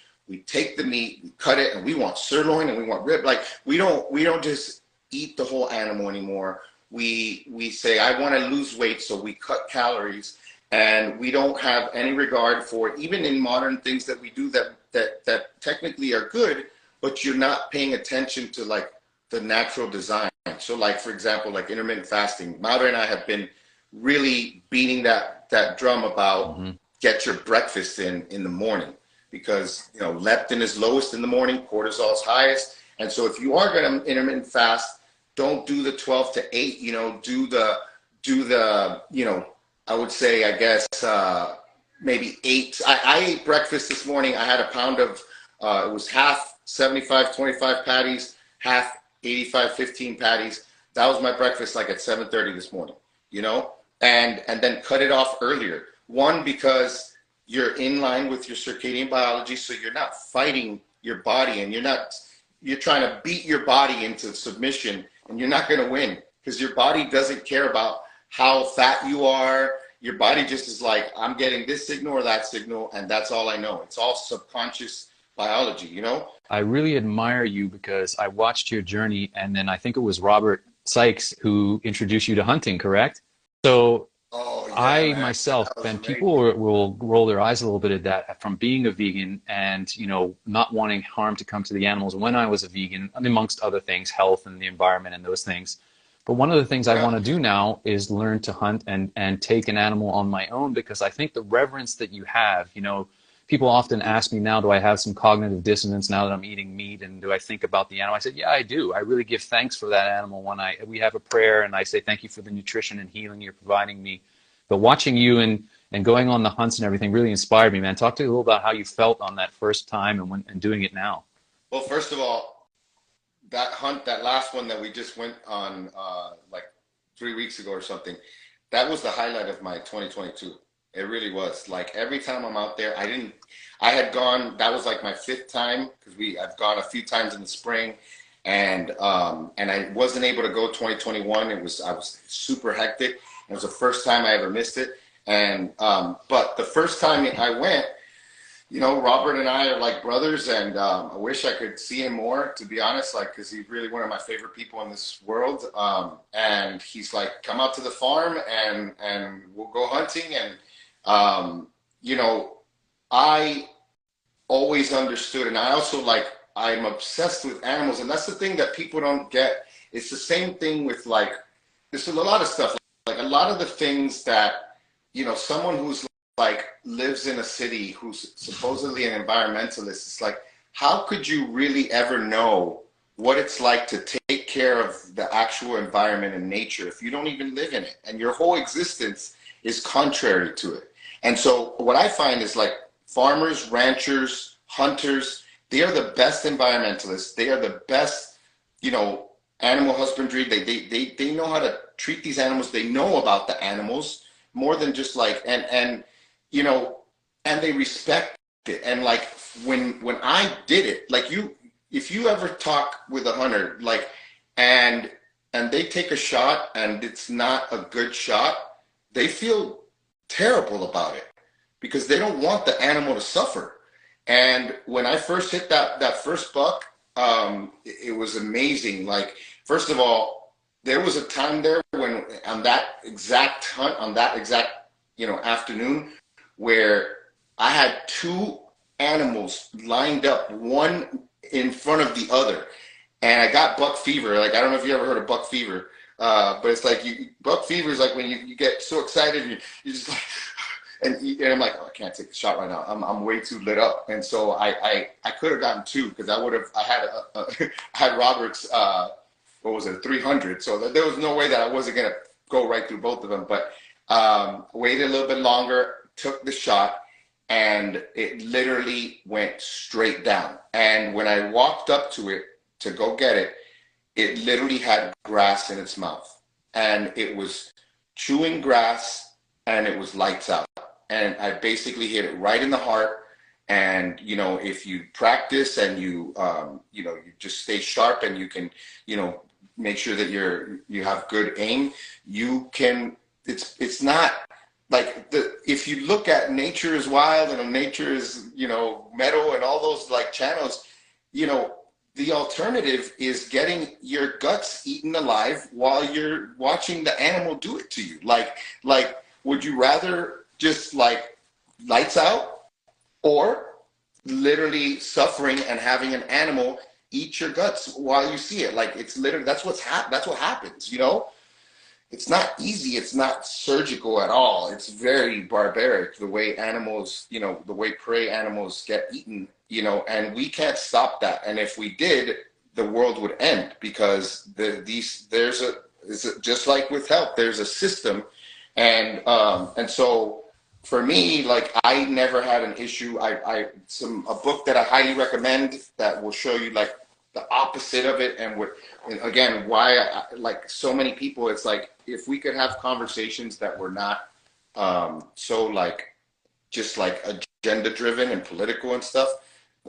take the meat, we cut it, and we want sirloin and we want rib. Like we don't just eat the whole animal anymore. We say, I want to lose weight, so we cut calories, and we don't have any regard for, even in modern things that we do that technically are good, but you're not paying attention to like the natural design. So like, for example, like intermittent fasting, Maura and I have been really beating that drum about get your breakfast in the morning, because, you know, leptin is lowest in the morning, cortisol is highest. And so if you are going to intermittent fast, don't do the 12 to 8, you know, do the, you know, I would say, I guess, maybe 8. I ate breakfast this morning. I had a pound of, it was half 75-25 patties, half 85-15 patties. That was my breakfast, like at 7:30 this morning, you know, and then cut it off earlier. One, because you're in line with your circadian biology, so you're not fighting your body, and you're trying to beat your body into submission, and you're not going to win, because your body doesn't care about how fat you are. Your body just is like, I'm getting this signal or that signal, and that's all I know. It's all subconscious biology, you know? I really admire you because I watched your journey, and then I think it was Robert Sykes who introduced you to hunting, correct? So Oh, yeah, I man. myself, That was and amazing. people will roll their eyes a little bit at that, from being a vegan and, you know, not wanting harm to come to the animals when I was a vegan, amongst other things, health and the environment and those things. But one of the things I Yeah. want to do now is learn to hunt and take an animal on my own, because I think the reverence that you have, you know, people often ask me now, do I have some cognitive dissonance now that I'm eating meat, and do I think about the animal? I said, yeah, I do. I really give thanks for that animal when we have a prayer and I say, thank you for the nutrition and healing you're providing me. But watching you and going on the hunts and everything really inspired me, man. Talk to me a little about how you felt on that first time and doing it now. Well, first of all, that hunt, that last one that we just went on like 3 weeks ago or something, that was the highlight of my 2022. It really was. Like every time I'm out there, I had gone, that was like my 5th time, because I've gone a few times in the spring, and I wasn't able to go 2021. I was super hectic. It was the first time I ever missed it. And but the first time I went, you know, Robert and I are like brothers, and I wish I could see him more, to be honest, like, because he's really one of my favorite people in this world. And he's like, come out to the farm and we'll go hunting. And, you know, I always understood, and I also like, I'm obsessed with animals. And that's the thing that people don't get. It's the same thing with like, there's a lot of stuff, like a lot of the things that, you know, someone who's like lives in a city who's supposedly an environmentalist, it's like, how could you really ever know what it's like to take care of the actual environment and nature if you don't even live in it, and your whole existence is contrary to it? And so what I find is like farmers, ranchers, hunters, they are the best environmentalists. They are the best, you know, animal husbandry. They know how to treat these animals. They know about the animals more than just like, and you know, and they respect it. And like when I did it, like if you ever talk with a hunter, like, and they take a shot and it's not a good shot, they feel terrible about it because they don't want the animal to suffer. And when I first hit that first buck, it was amazing. Like, first of all, there was a time there when on that exact hunt, on that exact, afternoon, where I had two animals lined up, one in front of the other. And I got buck fever. Like, I don't know if you ever heard of buck fever, but it's like buck fever is like when you get so excited, you just like, and I'm like, oh, I can't take a shot right now. I'm way too lit up. And so I could have gotten two because I had Robert's, what was it, 300. So there was no way that I wasn't going to go right through both of them. But waited a little bit longer, took the shot, and it literally went straight down. And when I walked up to it to go get it, it literally had grass in its mouth. And it was chewing grass, and it was lights out. And I basically hit it right in the heart. And, if you practice and you just stay sharp and you can, make sure that you have good aim, you can, it's not like if you look at Nature is Wild and Nature is, Metal and all those like channels, the alternative is getting your guts eaten alive while you're watching the animal do it to you. Like, would you rather just like lights out or literally suffering and having an animal eat your guts while you see it? Like, it's literally, that's what happens, It's not easy. It's not surgical at all. It's very barbaric, the way animals, the way prey animals get eaten, and we can't stop that. And if we did, the world would end because just like with health, there's a system. And so for me, like, I never had an issue. A book that I highly recommend that will show you like the opposite of it. And again, why like so many people, it's like, if we could have conversations that were not so like just like agenda driven and political and stuff,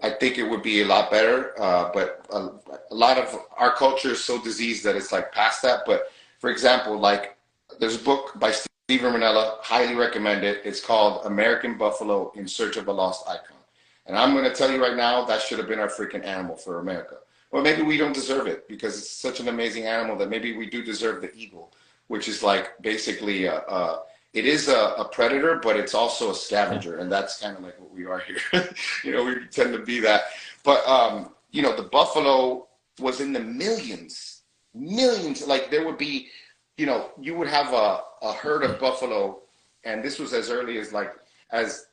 I think it would be a lot better. But a lot of our culture is so diseased that it's like past that. But for example, like there's a book by Stephen Manella, highly recommend it. It's called American Buffalo in Search of a Lost Icon. And I'm going to tell you right now, that should have been our freaking animal for America. Well, maybe we don't deserve it because it's such an amazing animal that maybe we do deserve the eagle, which is like basically it is a predator, but it's also a scavenger. And that's kind of like what we are here. We tend to be that. But, the buffalo was in the millions. Like there would be, you would have a herd of buffalo. And this was as early as like, as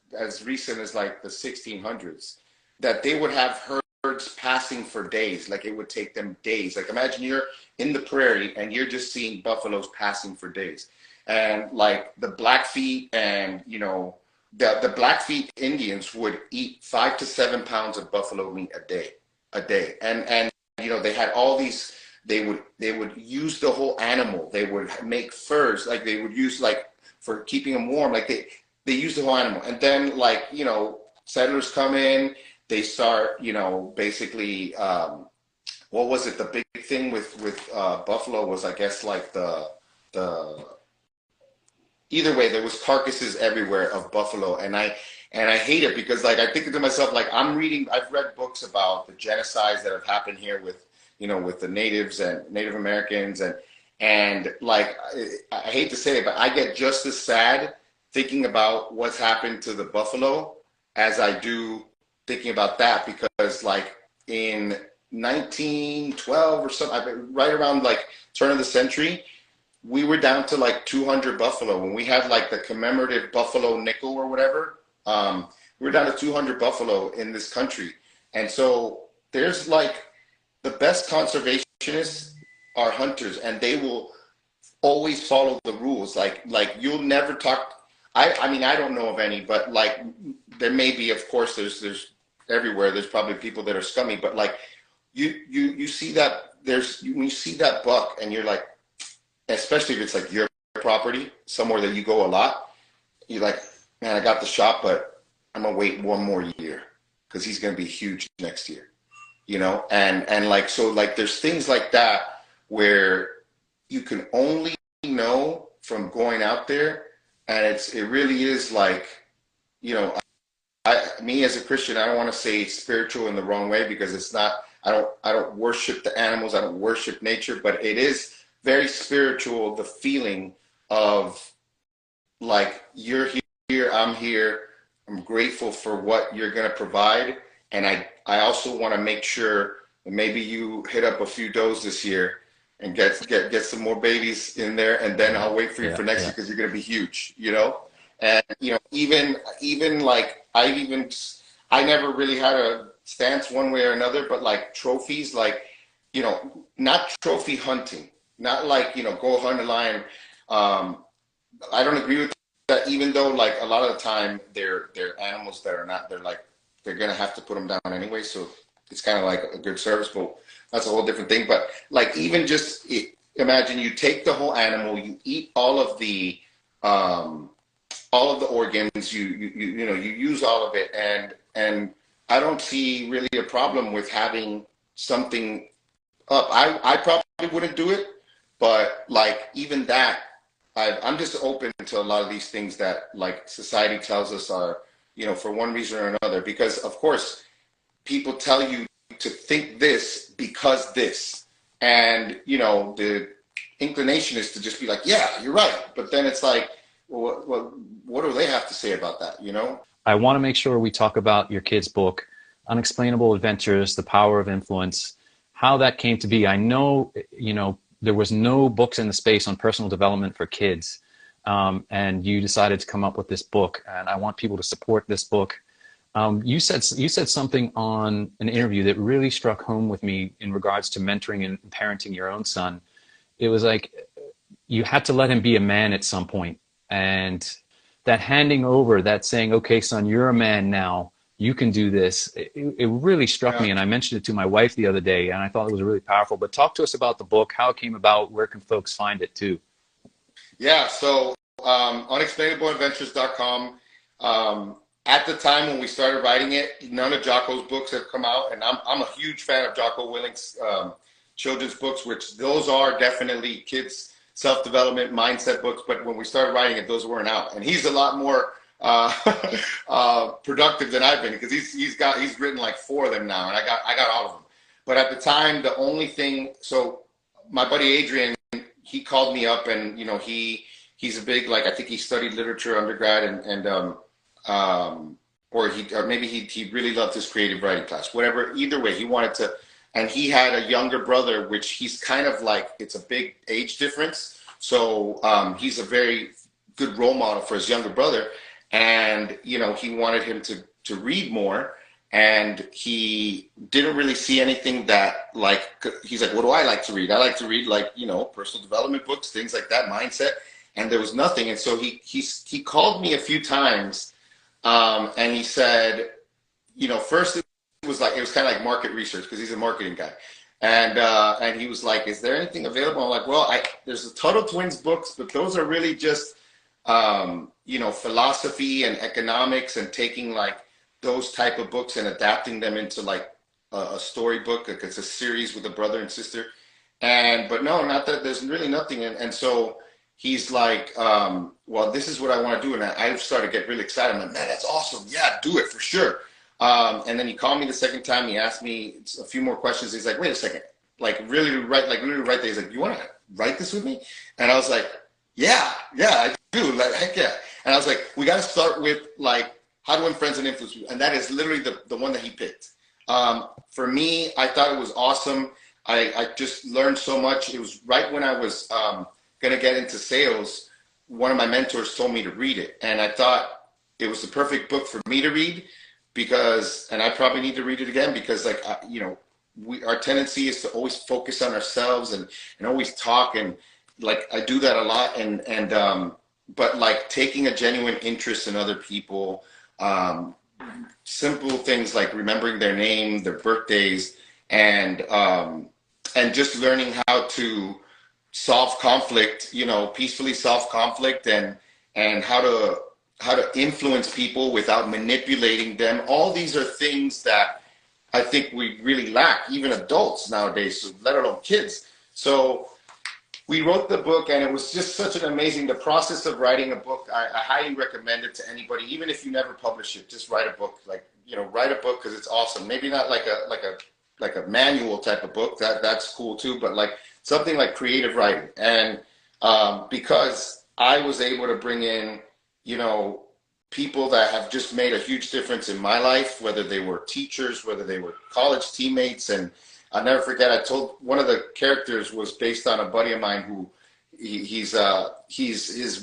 recent as like the 1600s, that they would have herds passing for days. Like it would take them days. Like imagine you're in the prairie and you're just seeing buffaloes passing for days. And like the Blackfeet and, the Blackfeet Indians would eat 5 to 7 pounds of buffalo meat a day. And they had all these, they would use the whole animal. They would make furs, like they would use like for keeping them warm. Like they use the whole animal. And then like, settlers come in, they start, basically, what was it? The big thing with buffalo was, I guess, like the either way, there was carcasses everywhere of buffalo. And I hate it because like, I think to myself, like I've read books about the genocides that have happened here with, with the natives and Native Americans. And like, I hate to say it, but I get just as sad thinking about what's happened to the buffalo as I do thinking about that, because like in 1912 or something, right around like turn of the century, we were down to like 200 buffalo. When we had like the commemorative buffalo nickel or whatever, we were down to 200 buffalo in this country. And so there's like the best conservationists are hunters, and they will always follow the rules. Like you'll never talk. I mean, I don't know of any, but like there may be, of course, there's everywhere. There's probably people that are scummy, but like you see that when you see that buck and you're like, especially if it's like your property, somewhere that you go a lot, you're like, man, I got the shot, but I'm gonna wait one more year because he's gonna be huge next year, you know? And like, so like there's things like that where you can only know from going out there. And it really is like, you know, me as a Christian, I don't want to say spiritual in the wrong way, because it's not, I don't worship the animals. I don't worship nature, but it is very spiritual. The feeling of like, you're here, I'm here. I'm grateful for what you're going to provide. And I also want to make sure that maybe you hit up a few does this year and get some more babies in there. And then I'll wait for you for next year, because you're going to be huge, you know? And, you know, even like, I never really had a stance one way or another, but like trophies, like, you know, not trophy hunting, not like, you know, go hunt a lion. I don't agree with that, even though like a lot of the time they're animals that are not, they're going to have to put them down anyway. So it's kind of like a good service, but that's a whole different thing. But like, even just imagine you take the whole animal, you eat all of the organs, you know, you use all of it. And I don't see really a problem with having something up. I probably wouldn't do it, but like even that, I'm just open to a lot of these things that like society tells us are, you know, for one reason or another, because of course people tell you to think this because this, and you know, the inclination is to just be like, yeah, you're right. But then it's like, well, what do they have to say about that, you know? I want to make sure we talk about your kid's book, Unexplainable Adventures, The Power of Influence, how that came to be. I know, you know, there was no books in the space on personal development for kids. And you decided to come up with this book, and I want people to support this book. You said something on an interview that really struck home with me in regards to mentoring and parenting your own son. It was like, you had to let him be a man at some point. And that handing over, that saying, okay, son, you're a man now, you can do this. It really struck me. And I mentioned it to my wife the other day, and I thought it was really powerful. But talk to us about the book, how it came about, where can folks find it too? Yeah, so unexplainableadventures.com. At the time when we started writing it, none of Jocko's books have come out, and I'm a huge fan of Jocko Willink's children's books, which those are definitely kids' self-development mindset books. But when we started writing it, those weren't out, and he's a lot more productive than I've been, because he's written like 4 of them now, and I got all of them. But at the time, the only thing, so my buddy Adrian, he called me up, and you know, he's a big, like, I think he studied literature undergrad, or maybe he really loved his creative writing class, whatever. Either way, he wanted to, and he had a younger brother, which he's kind of like, it's a big age difference. So he's a very good role model for his younger brother. And, you know, he wanted him to read more, and he didn't really see anything that, like, he's like, what do I like to read? I like to read, like, you know, personal development books, things like that, mindset. And there was nothing. And so he called me a few times, and he said, you know, first it was kind of like market research, because he's a marketing guy. And he was like, is there anything available? I'm like, well, there's the Tuttle Twins books, but those are really just, you know, philosophy and economics, and taking like those type of books and adapting them into like a storybook. Like it's a series with a brother and sister. But no, not that, there's really nothing. And so he's like, well, this is what I want to do. And I started to get really excited. I'm like, man, that's awesome. Yeah, do it for sure. And then he called me the second time. He asked me a few more questions. He's like, wait a second, literally right there. He's like, you want to write this with me? And I was like, yeah, I do. Like, heck yeah. And I was like, we got to start with like, how to win friends and influence people. And that is literally the one that he picked. For me, I thought it was awesome. I just learned so much. It was right when I was going to get into sales. One of my mentors told me to read it. And I thought it was the perfect book for me to read, and I probably need to read it again, because like, you know, our tendency is to always focus on ourselves and always talk. And like, I do that a lot. But like taking a genuine interest in other people, simple things like remembering their name, their birthdays, and just learning how to solve conflict, peacefully solve conflict, and how to influence people without manipulating them. All these are things that I think we really lack, even adults nowadays, let alone kids. So we wrote the book, and it was just such an amazing, the process of writing a book. I highly recommend it to anybody, even if you never publish it. Just write a book, write a book, because it's awesome. Maybe not like a manual type of book, that's cool too, but like something like creative writing. And because I was able to bring in, people that have just made a huge difference in my life, whether they were teachers, whether they were college teammates. And I'll never forget, I told one of the characters was based on a buddy of mine who his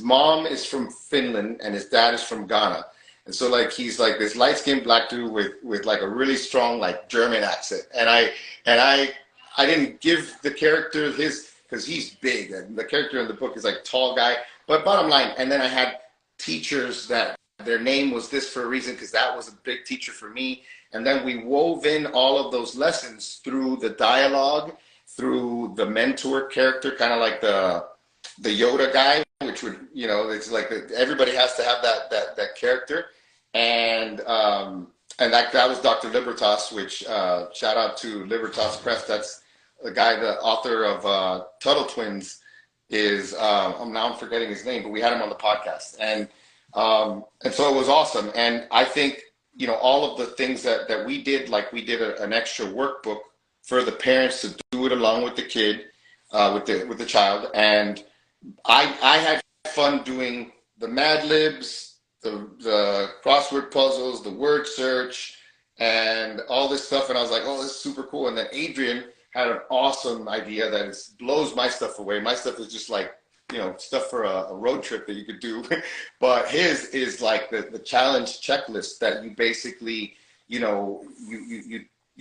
mom is from Finland and his dad is from Ghana. And so like, he's like this light skinned black dude with like a really strong, like German accent. And I didn't give the character his, because he's big, and the character in the book is like tall guy, but bottom line. And then I had teachers that their name was this for a reason, because that was a big teacher for me. And then we wove in all of those lessons through the dialogue, through the mentor character, kind of like the Yoda guy, which would, it's like everybody has to have that character. And that was Dr. Libertas, which shout out to Libertas Press. That's the guy, the author of Tuttle Twins is, I'm forgetting his name, but we had him on the podcast. And so it was awesome. And I think, all of the things that we did, like we did an extra workbook for the parents to do it along with the kid, with the child. And I had fun doing the Mad Libs, the crossword puzzles, the word search, and all this stuff. And I was like, oh, this is super cool. And then Adrian had an awesome idea that blows my stuff away. My stuff is just like, stuff for a road trip that you could do. But his is like the challenge checklist that you basically, you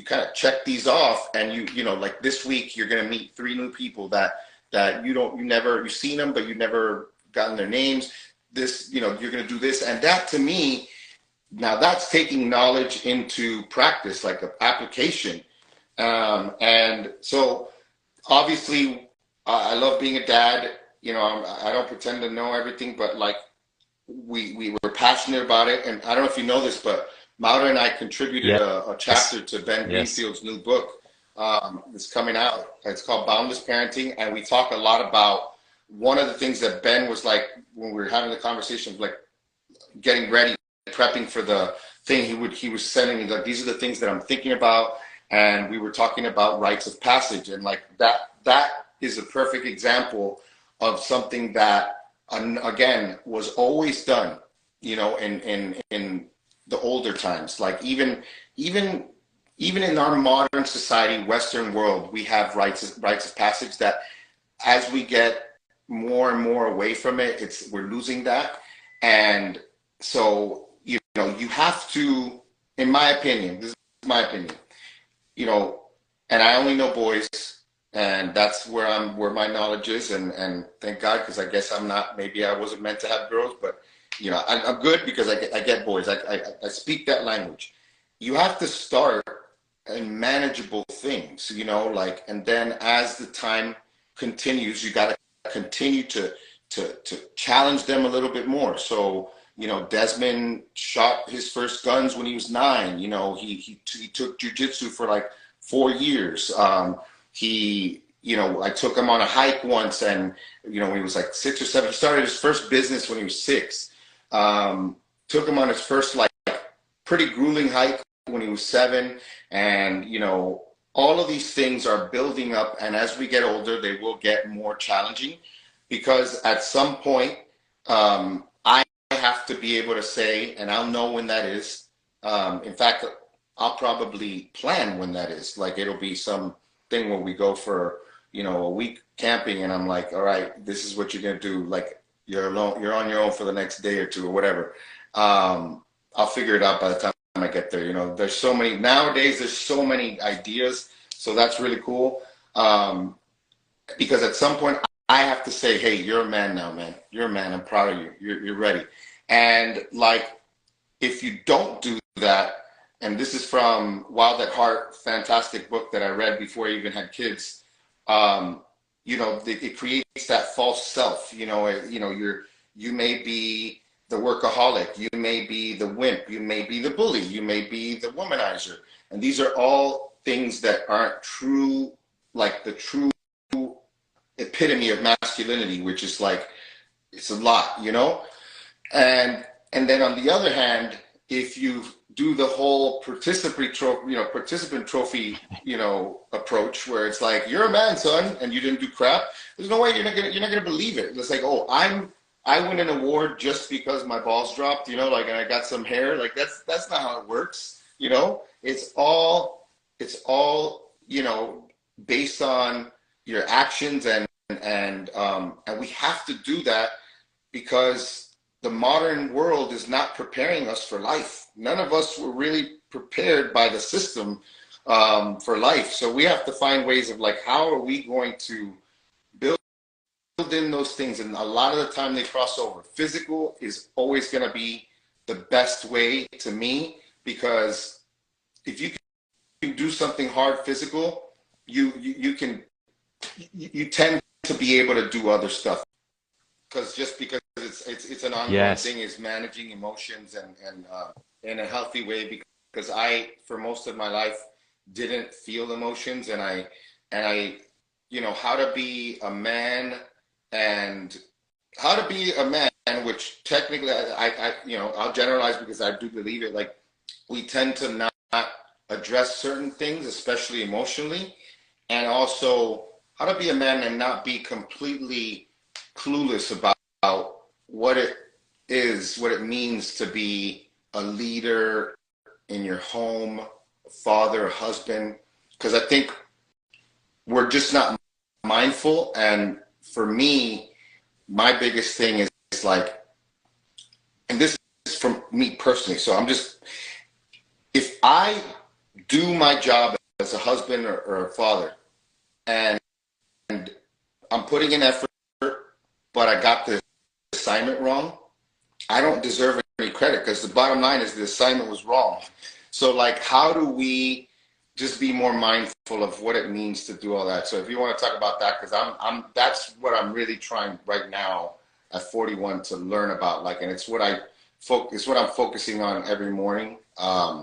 kind of check these off, and like this week you're going to meet 3 new people that you've seen them, but you've never gotten their names. This, you're going to do this. And that, to me, now that's taking knowledge into practice, like an application. And so obviously I love being a dad. I don't pretend to know everything, but like we were passionate about it. And I don't know if you know this, but Maura and I contributed a chapter to Ben Greenfield's new book. It's coming out. It's called Boundless Parenting. And we talk a lot about one of the things that Ben was like, when we were having the conversation, like getting ready, prepping for the thing, he was sending me like, these are the things that I'm thinking about. And we were talking about rites of passage, and like that is a perfect example of something that, again, was always done, in the older times. Like even in our modern society, Western world, we have rites of passage that, as we get more and more away from it, we're losing that. And so, you have to, in my opinion, this is my opinion, and I only know boys, and that's where my knowledge is, and thank God, because I guess maybe I wasn't meant to have girls, but I'm good because I get boys. I speak that language. You have to start in manageable things, and then as the time continues, you got to continue to challenge them a little bit more. So, Desmond shot his first guns when he was 9. He took jujitsu for like 4 years. I took him on a hike once, and when he was like 6 or 7, he started his first business when he was 6. Took him on his first like pretty grueling hike when he was 7, and all of these things are building up, and as we get older, they will get more challenging, because at some point, I have to be able to say, and I'll know when that is. In fact, I'll probably plan when that is. Like, it'll be some thing where we go for, a week camping, and I'm like, all right, this is what you're going to do. Like, you're alone, you're on your own for the next day or 2 or whatever. I'll figure it out by the time I get there. There's so many, nowadays, there's so many ideas. So that's really cool. Because at some point I have to say, hey, you're a man now, man. You're a man. I'm proud of you. You're ready. And like, if you don't do that, and this is from Wild at Heart, fantastic book that I read before I even had kids. you know, it creates that false self. You know, you may be the workaholic, you may be the wimp, you may be the bully, you may be the womanizer, and these are all things that aren't true, like the true epitome of masculinity, which is like, it's a lot, you know. And then on the other hand, if you do the whole participant trophy, you know, approach, where it's like, you're a man, son, and you didn't do crap, there's no way you're not gonna believe it. It's like, oh, I win an award just because my balls dropped, you know, like, and I got some hair. Like, that's not how it works, you know. It's all you know, based on your actions, and we have to do that because the modern world is not preparing us for life. None of us were really prepared by the system for life. So we have to find ways of, like, how are we going to build in those things? And a lot of the time they cross over. Physical is always going to be the best way to me, because if you can do something hard physical, you tend to be able to do other stuff. Because it's an ongoing thing, is managing emotions and in a healthy way, because I, for most of my life, didn't feel emotions, and I you know, how to be a man, which technically I you know, I'll generalize because I do believe it, like, we tend to not address certain things, especially emotionally, and also how to be a man and not be completely clueless about what it means to be a leader in your home, a father, a husband, because I think we're just not mindful. And for me, my biggest thing is like, and this is from me personally, so if I do my job as a husband or a father, and I'm putting in effort, but I got the assignment wrong, I don't deserve any credit, because the bottom line is the assignment was wrong. So, like, how do we just be more mindful of what it means to do all that? So if you want to talk about that, because that's what I'm really trying right now at 41 to learn about, like, and it's what I'm focusing on every morning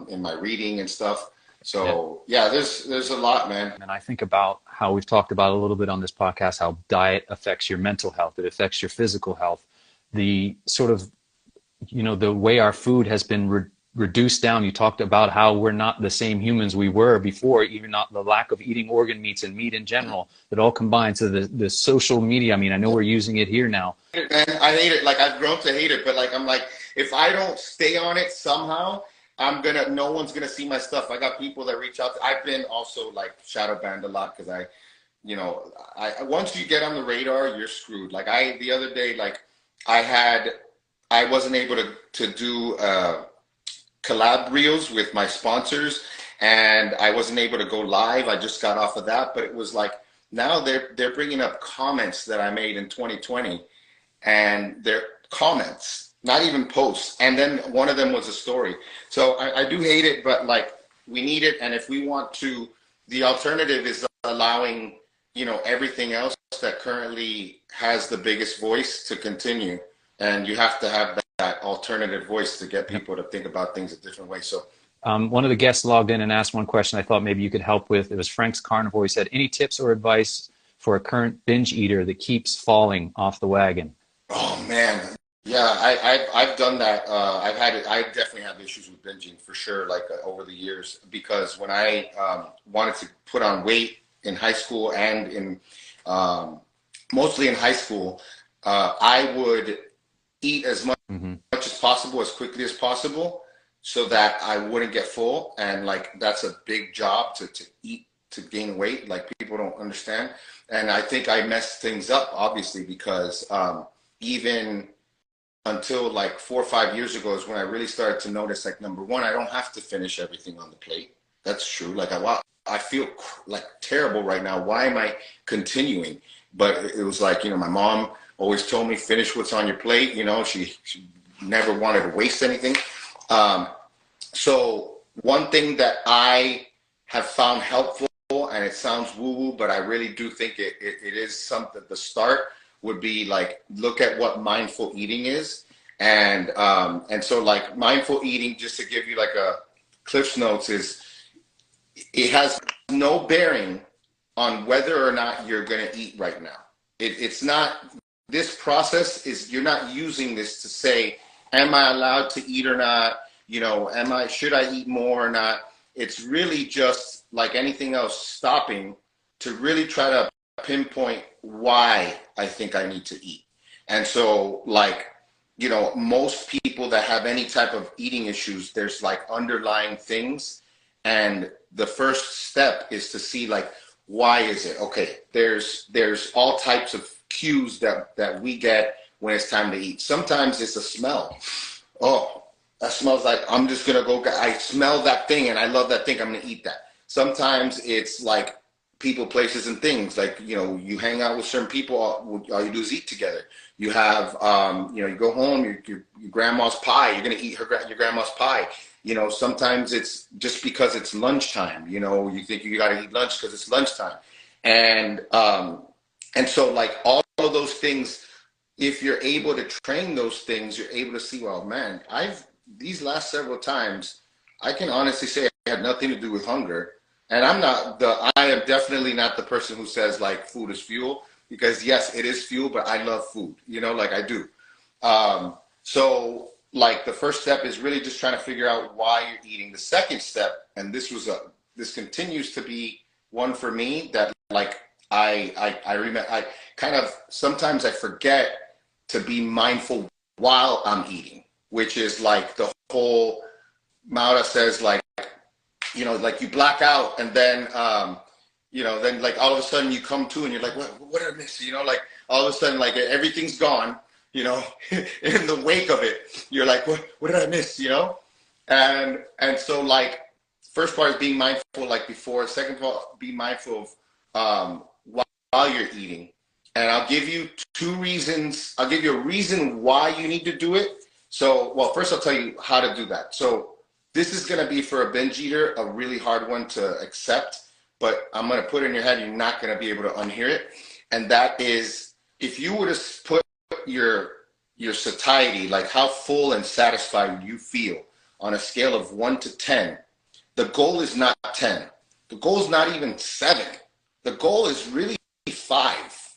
in my reading and stuff. So yeah, there's a lot, man. And I think about how we've talked about a little bit on this podcast, how diet affects your mental health, it affects your physical health, the sort of, you know, the way our food has been reduced down. You talked about how we're not the same humans we were before, even not the lack of eating organ meats and meat in general, that all combined to the social media. I mean, I know we're using it here now. Man, I hate it. Like, I've grown to hate it, but like, I'm like, if I don't stay on it somehow, no one's gonna see my stuff. I got people that reach out. I've been also like shadow banned a lot, because I once you get on the radar, you're screwed. Like, the other day, like, I wasn't able to do collab reels with my sponsors, and I wasn't able to go live. I just got off of that, but it was like, now they're bringing up comments that I made in 2020, and they're comments, not even posts. And then one of them was a story. So I do hate it, but like, we need it. And if we want to, the alternative is allowing, you know, everything else that currently has the biggest voice to continue. And you have to have that alternative voice to get people to think about things a different way. So one of the guests logged in and asked one question I thought maybe you could help with. It was Frank's Carnivore. He said, any tips or advice for a current binge eater that keeps falling off the wagon? Oh man, yeah, I've done that. I definitely have issues with binging for sure, like over the years, because when I wanted to put on weight in high school and in mostly in high school, I would eat as much as possible, as quickly as possible, so that I wouldn't get full. And like, that's a big job to eat to gain weight. Like, people don't understand. And I think I messed things up, obviously, because even until like 4 or 5 years ago is when I really started to notice, like, number one, I don't have to finish everything on the plate. That's true. Like, I feel like terrible right now. Why am I continuing? But it was like, you know, my mom always told me, finish what's on your plate. You know, she never wanted to waste anything. So one thing that I have found helpful, simple and it sounds woo-woo, but I really do think it is something. The start would be like, look at what mindful eating is. And so like mindful eating, just to give you like a Cliff's Notes, is it has no bearing on whether or not you're going to eat right now. It's not, this process is, you're not using this to say, am I allowed to eat or not? You know, should I eat more or not? It's really just like anything else, stopping to really try to pinpoint why I think I need to eat. And so like, you know, most people that have any type of eating issues, there's like underlying things. And the first step is to see like, why is it? Okay, there's all types of cues that we get when it's time to eat. Sometimes it's a smell. Oh, that smells like, I'm just gonna go, I smell that thing and I love that thing, I'm gonna eat that. Sometimes it's like people, places, and things. Like, you know, you hang out with certain people, all you do is eat together. You have, you know, you go home, your grandma's pie, you're gonna eat your grandma's pie. You know, sometimes it's just because it's lunchtime, you know, you think you gotta eat lunch because it's lunchtime. And so like all of those things, if you're able to train those things, you're able to see, well, man, these last several times, I can honestly say it had nothing to do with hunger. And I am definitely not the person who says like food is fuel, because yes, it is fuel, but I love food, you know, like I do. So like the first step is really just trying to figure out why you're eating. The second step, and this continues to be one for me that like I remember, I kind of, sometimes I forget to be mindful while I'm eating, which is like the whole, Maura says like, you know, like you black out and then, you know, then like all of a sudden you come to and you're like, what did I miss? You know, like all of a sudden, like everything's gone, you know, in the wake of it, you're like, what did I miss? You know? And so like, first part is being mindful, like before. Second part, be mindful of while you're eating. And I'll give you two reasons. I'll give you a reason why you need to do it. So, well, first I'll tell you how to do that. So this is going to be, for a binge eater, a really hard one to accept, but I'm going to put it in your head. You're not going to be able to unhear it. And that is, if you were to put your satiety, like how full and satisfied you feel on a scale of 1 to 10, the goal is not 10. The goal is not even 7. The goal is really 5,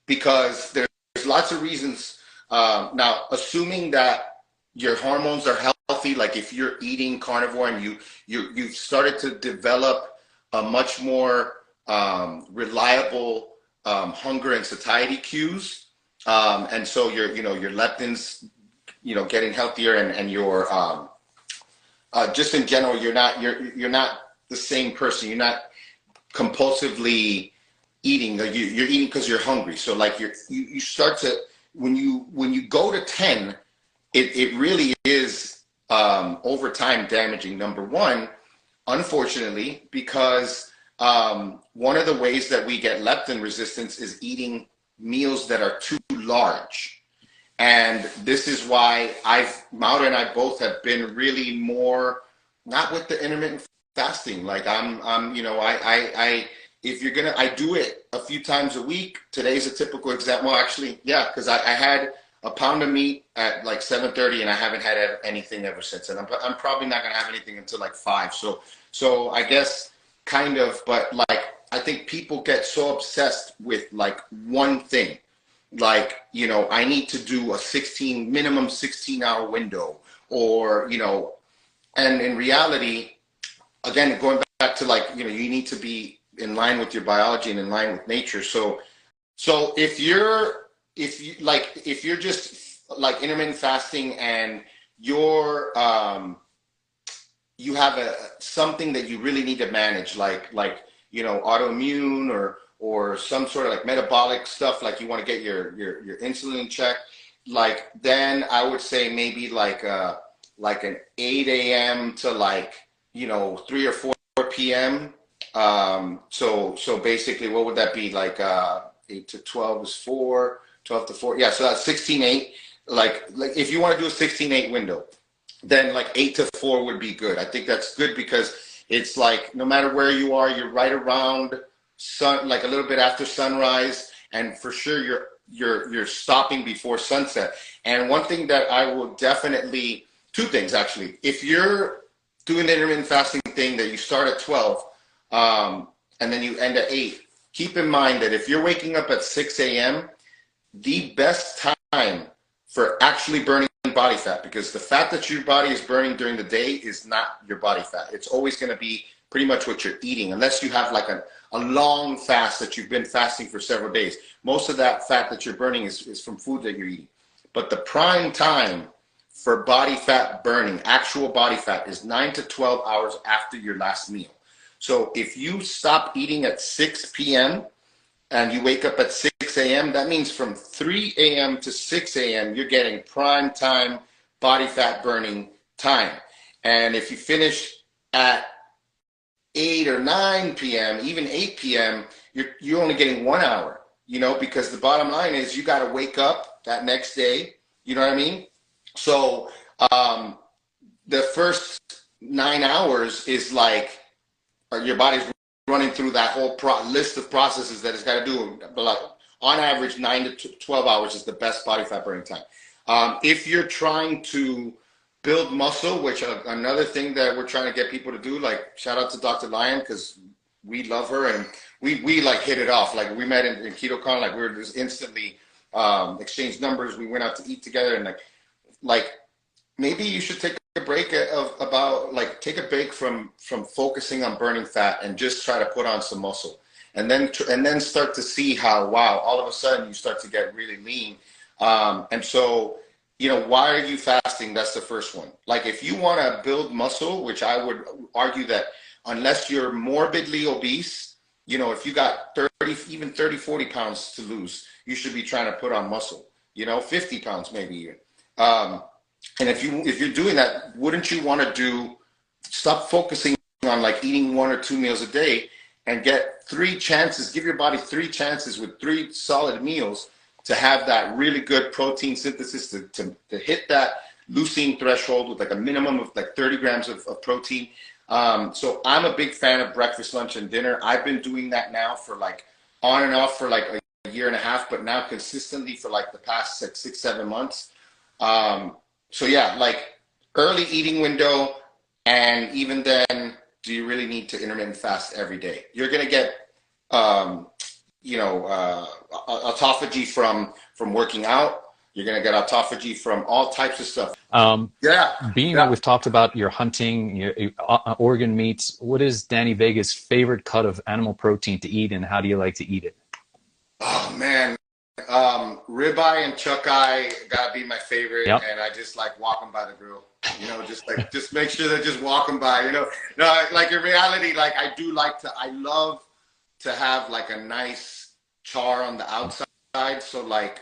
because there's lots of reasons. Now, assuming that your hormones are healthy, like if you're eating carnivore and you've started to develop a much more reliable hunger and satiety cues, and so your leptins, getting healthier, and your just in general, you're not the same person. You're not compulsively eating. You're eating because you're hungry. So like you start to, when you go to 10, it really is over time damaging. Number one, unfortunately, because one of the ways that we get leptin resistance is eating meals that are too large. And this is why Maura and I both have been really more, not with the intermittent fasting. Like if you're gonna, I do it a few times a week. Today's a typical example. Well, actually, yeah, because I had a pound of meat at like 7:30, and I haven't had anything ever since. And I'm probably not gonna have anything until like 5. So I guess kind of, but like I think people get so obsessed with like one thing. Like, I need to do a minimum 16-hour window, or, and in reality, again, going back to like, you need to be in line with your biology and in line with nature. So if you're just like intermittent fasting and you have something that you really need to manage, like autoimmune or some sort of like metabolic stuff, like you want to get your insulin in check, like then I would say maybe like an 8 a.m. to like 3 or 4 p.m. So basically, what would that be? Like 8 to 12 is 4, 12 to 4. Yeah, so that's 16-8. Like if you want to do a 16-8 window, then like 8 to 4 would be good. I think that's good because It's like no matter where you are, you're right around sun, like a little bit after sunrise, and for sure you're stopping before sunset. And one thing that I will definitely, two things actually, if you're doing the intermittent fasting thing that you start at 12 and then you end at 8, keep in mind that if you're waking up at 6 a.m., the best time for actually burning body fat, because the fat that your body is burning during the day is not your body fat. It's always going to be pretty much what you're eating, unless you have like a long fast that you've been fasting for several days. Most of that fat that you're burning is from food that you're eating. But the prime time for body fat burning, actual body fat, is 9 to 12 hours after your last meal. So if you stop eating at 6 p.m. and you wake up at 6 a.m., that means from 3 a.m. to 6 a.m., you're getting prime time body fat burning time. And if you finish at 8 or 9 p.m., even 8 p.m., you're only getting 1 hour, you know, because the bottom line is you got to wake up that next day. You know what I mean? So the first 9 hours is like your body's running through that whole list of processes that it's got to do. But like on average, 9 to 12 hours is the best body fat burning time. If you're trying to build muscle, which another thing that we're trying to get people to do, like shout out to Dr. Lyon, because we love her and we like hit it off. Like we met in KetoCon, like we were just instantly exchanged numbers. We went out to eat together, and like maybe you should take a break take a break from focusing on burning fat and just try to put on some muscle, and then start to see how, wow, all of a sudden you start to get really lean. And so, you know, why are you fasting? That's the first one. Like if you want to build muscle, which I would argue that unless you're morbidly obese, you know, if you got 30, 40 pounds to lose, you should be trying to put on muscle, you know, 50 pounds maybe even. And if you're doing that, wouldn't you want to stop focusing on like eating 1 or 2 meals a day and get 3 chances, give your body 3 chances with 3 solid meals to have that really good protein synthesis to hit that leucine threshold with like a minimum of like 30 grams of protein. So I'm a big fan of breakfast, lunch, and dinner. I've been doing that now for like on and off for like a year and a half, but now consistently for like the past 6-7 months. So yeah, like early eating window, and even then, do you really need to intermittent fast every day? You're gonna get, autophagy from working out. You're gonna get autophagy from all types of stuff. That we've talked about your hunting, your organ meats. What is Danny Vega's favorite cut of animal protein to eat, and how do you like to eat it? Oh man. Ribeye and chuck eye gotta be my favorite. Yep. And I just like walking by the grill, you know, just make sure that just walking by, you know. No, like in reality, like I love to have like a nice char on the outside. So like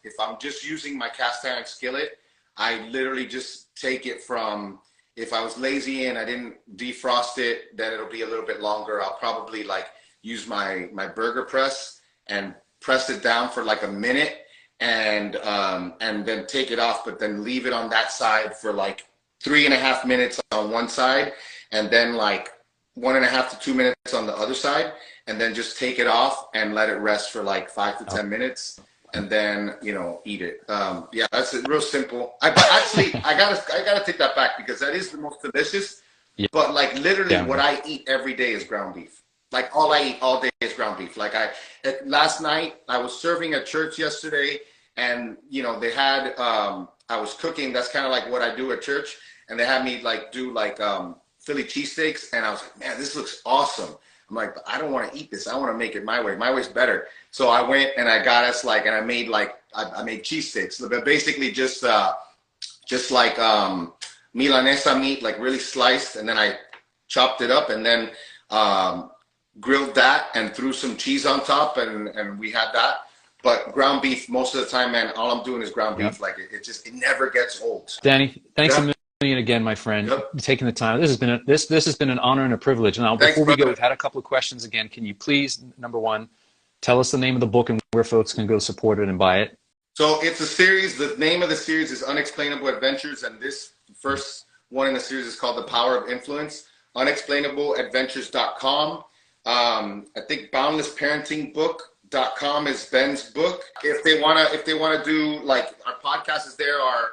if I'm just using my cast iron skillet, I literally just take it from, if I was lazy and I didn't defrost it, then it'll be a little bit longer. I'll probably like use my burger press and press it down for like a minute and then take it off, but then leave it on that side for like 3.5 minutes on one side, and then like 1.5 to 2 minutes on the other side, and then just take it off and let it rest for like 5 to 10 minutes, and then, you know, eat it. Yeah, that's real simple. I gotta take that back, because that is the most delicious. Yeah. But like literally what I eat every day is ground beef. Like all I eat all day is ground beef. Like last night I was serving at church yesterday, and you know, they had I was cooking. That's kind of like what I do at church, and they had me like do like Philly cheesesteaks, and I was like, man, this looks awesome. I'm like, but I don't want to eat this. I want to make it my way. My way's better. So I went and I got us like, and I made like I made cheesesteaks, but basically just like Milanesa meat, like really sliced, and then I chopped it up, and then grilled that and threw some cheese on top, and we had that. But ground beef, most of the time, man, all I'm doing is ground beef. Like it never gets old. Danny, thanks a million again, my friend. Taking the time. This has been an honor and a privilege. Now, before we go, we've had a couple of questions again. Can you please, number one, tell us the name of the book and where folks can go support it and buy it? So it's a series. The name of the series is Unexplainable Adventures, and this first one in the series is called The Power of Influence. unexplainableadventures.com. I think boundlessparentingbook.com is Ben's book. If they wanna do, like, our podcast is there, our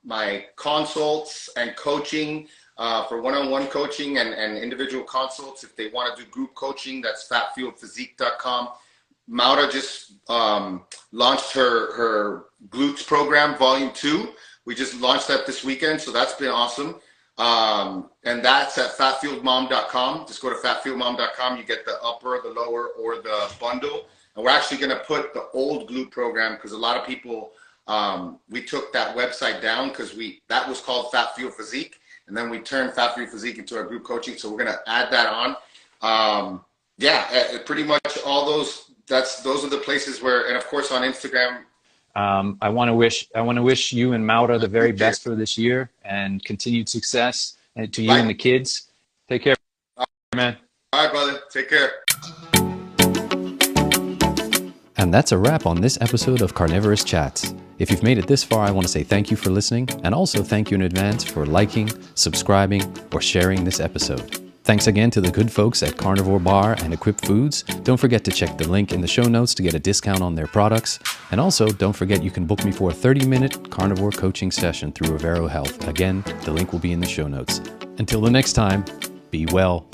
my consults and coaching for one-on-one coaching and individual consults. If they want to do group coaching, that's fatfueledphysique.com. Maura just launched her glutes program, volume 2. We just launched that this weekend, so that's been awesome. And that's at fatfueledmom.com. Just go to fatfueledmom.com. You get the upper, the lower, or the bundle. And we're actually going to put the old glute program, because a lot of people, we took that website down because that was called Fat Fuel Physique. And then we turned Fat Fuel Physique into our group coaching. So we're going to add that on. Pretty much all those are the places where, and of course on Instagram. I want to wish you and Maura the very best for this year and continued success, and to you and the kids. Take care, man. All right, brother. Take care. And that's a wrap on this episode of Carnivorist Chats. If you've made it this far, I want to say thank you for listening, and also thank you in advance for liking, subscribing, or sharing this episode. Thanks again to the good folks at Carnivore Bar and Equip Foods. Don't forget to check the link in the show notes to get a discount on their products. And also, don't forget you can book me for a 30-minute carnivore coaching session through Avero Health. Again, the link will be in the show notes. Until the next time, be well.